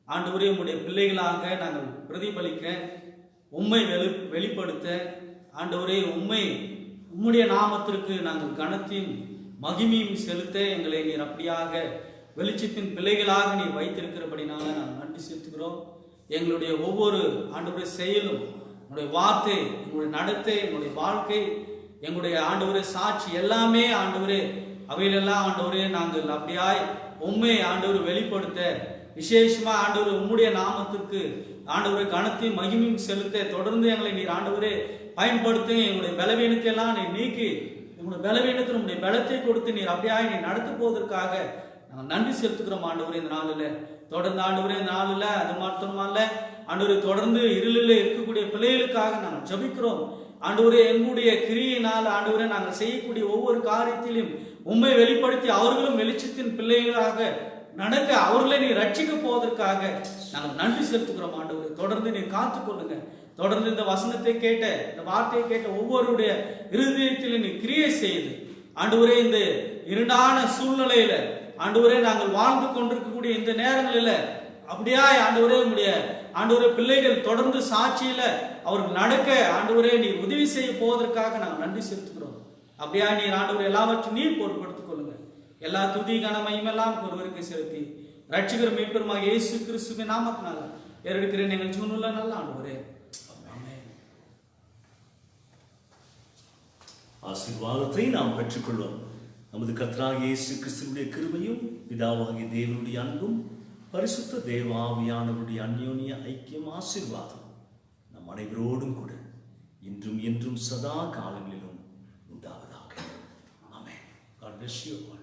ஆண்டவரே உம்முடைய பிள்ளைகளாக நாங்கள் பிரதிபலிக்க, உம்மை வெளிப்படுத்த ஆண்டவரே, உம்முடைய நாமத்திற்கு நாங்கள் கனத்தையும் மகிமையும் செலுத்த எங்களை நீர் அப்படியாக வெளிச்சத்தின் பிள்ளைகளாக நீர் வைத்திருக்கிறபடினால நாங்கள் நன்றி செலுத்துகிறோம். எங்களுடைய ஒவ்வொரு ஆண்டவரே செயலும், உங்களுடைய வார்த்தை, எங்களுடைய நடத்தை, எங்களுடைய வாழ்க்கை, எங்களுடைய ஆண்டவரே சாட்சி எல்லாமே ஆண்டவரே, அவையிலெல்லாம் ஆண்டவரே நாங்கள் அப்படியாய் உம்மை ஆண்டவர் வெளிப்படுத்த, விசேஷமா ஆண்டவர் உம்முடைய நாமத்திற்கு ஆண்டவரே கனத்தையும் மகிமையும் செலுத்த தொடர்ந்து எங்களை நீர் ஆண்டவரே பயன்படுத்தி, எங்களுடைய பலவீனத்தை எல்லாம் நீர் நீக்கி, எங்களுடைய பலவீனத்தில் உங்களுடைய பலத்தை கொடுத்து நீர் அப்படியாய் நீர் நடத்து போவதற்காக நாங்கள் நன்றி செலுத்துக்கிறோம் ஆண்டவரே. இந்த நாளில் தொடர்ந்து ஆண்டவரே, இந்த நாளில் அது மாத்திரமல்ல ஆண்டவரே, தொடர்ந்து இருளில் இருக்கக்கூடிய பிள்ளைகளுக்காக நாங்கள் ஜெபிக்கிறோம் ஆண்டவரே. எங்களுடைய கிரியினால் ஆண்டவரே நாங்கள் செய்யக்கூடிய ஒவ்வொரு காரியத்திலும் உம்மை வெளிப்படுத்தி அவர்களும் வெளிச்சத்தின் பிள்ளைகளாக நடக்க, அவர்களை நீ ரட்சிக்க போவதற்காக நாங்கள் நன்றி செலுத்துக்கிறோம் ஆண்டவரே. தொடர்ந்து நீ காத்துக்கொள்ளுங்க. தொடர்ந்து இந்த வசனத்தை கேட்ட, இந்த வார்த்தையை கேட்ட ஒவ்வொருடைய இருதயத்தில் நீ கிரியை செய்து ஆண்டவரே, இந்த இருண்டான சூழ்நிலையில ஆண்டவரே நாங்கள் வாழ்ந்து கொண்டிருக்கக்கூடிய இந்த நேரங்களில் அப்படியா ஆண்டவரே உம்முடைய ஆண்டவரே பிள்ளைகள் தொடர்ந்து சாட்சியில அவர்கள் நடக்க ஆண்டவரே நீ உதவி செய்ய போவதற்காக நாங்கள் நன்றி செலுத்துகிறோம். அப்படியா நீர் ஆண்டவரே எல்லாவற்றையும் நீர் பொறுப்படுத்திக் கொள்ளுங்க. எல்லா துதி கனமையும் எல்லாம் ஒருவருக்கு செலுத்தி ரட்சிகர் மீட்பெருமாக இயேசு கிறிஸ்துவின் நாமத்தினால ஏறெடுக்கிறேன் எங்கள் ஜீவனுள்ள நல்ல ஆண்டவரே. ஆசீர்வாதத்தை நாம் பெற்றுக்கொள்வோம். நமது கர்த்தராகிய இயேசு கிறிஸ்துவினுடைய கிருபையும் பிதாவாகிய தேவனுடைய அன்பும் பரிசுத்த தேவாவியானவருடைய அந்யோன்ய ஐக்கியம் ஆசீர்வாதம் நம் அனைவரோடும் கூட இன்றும் என்றும் சதா காலங்களிலும் உண்டாவதாக. ஆமென். God bless you all.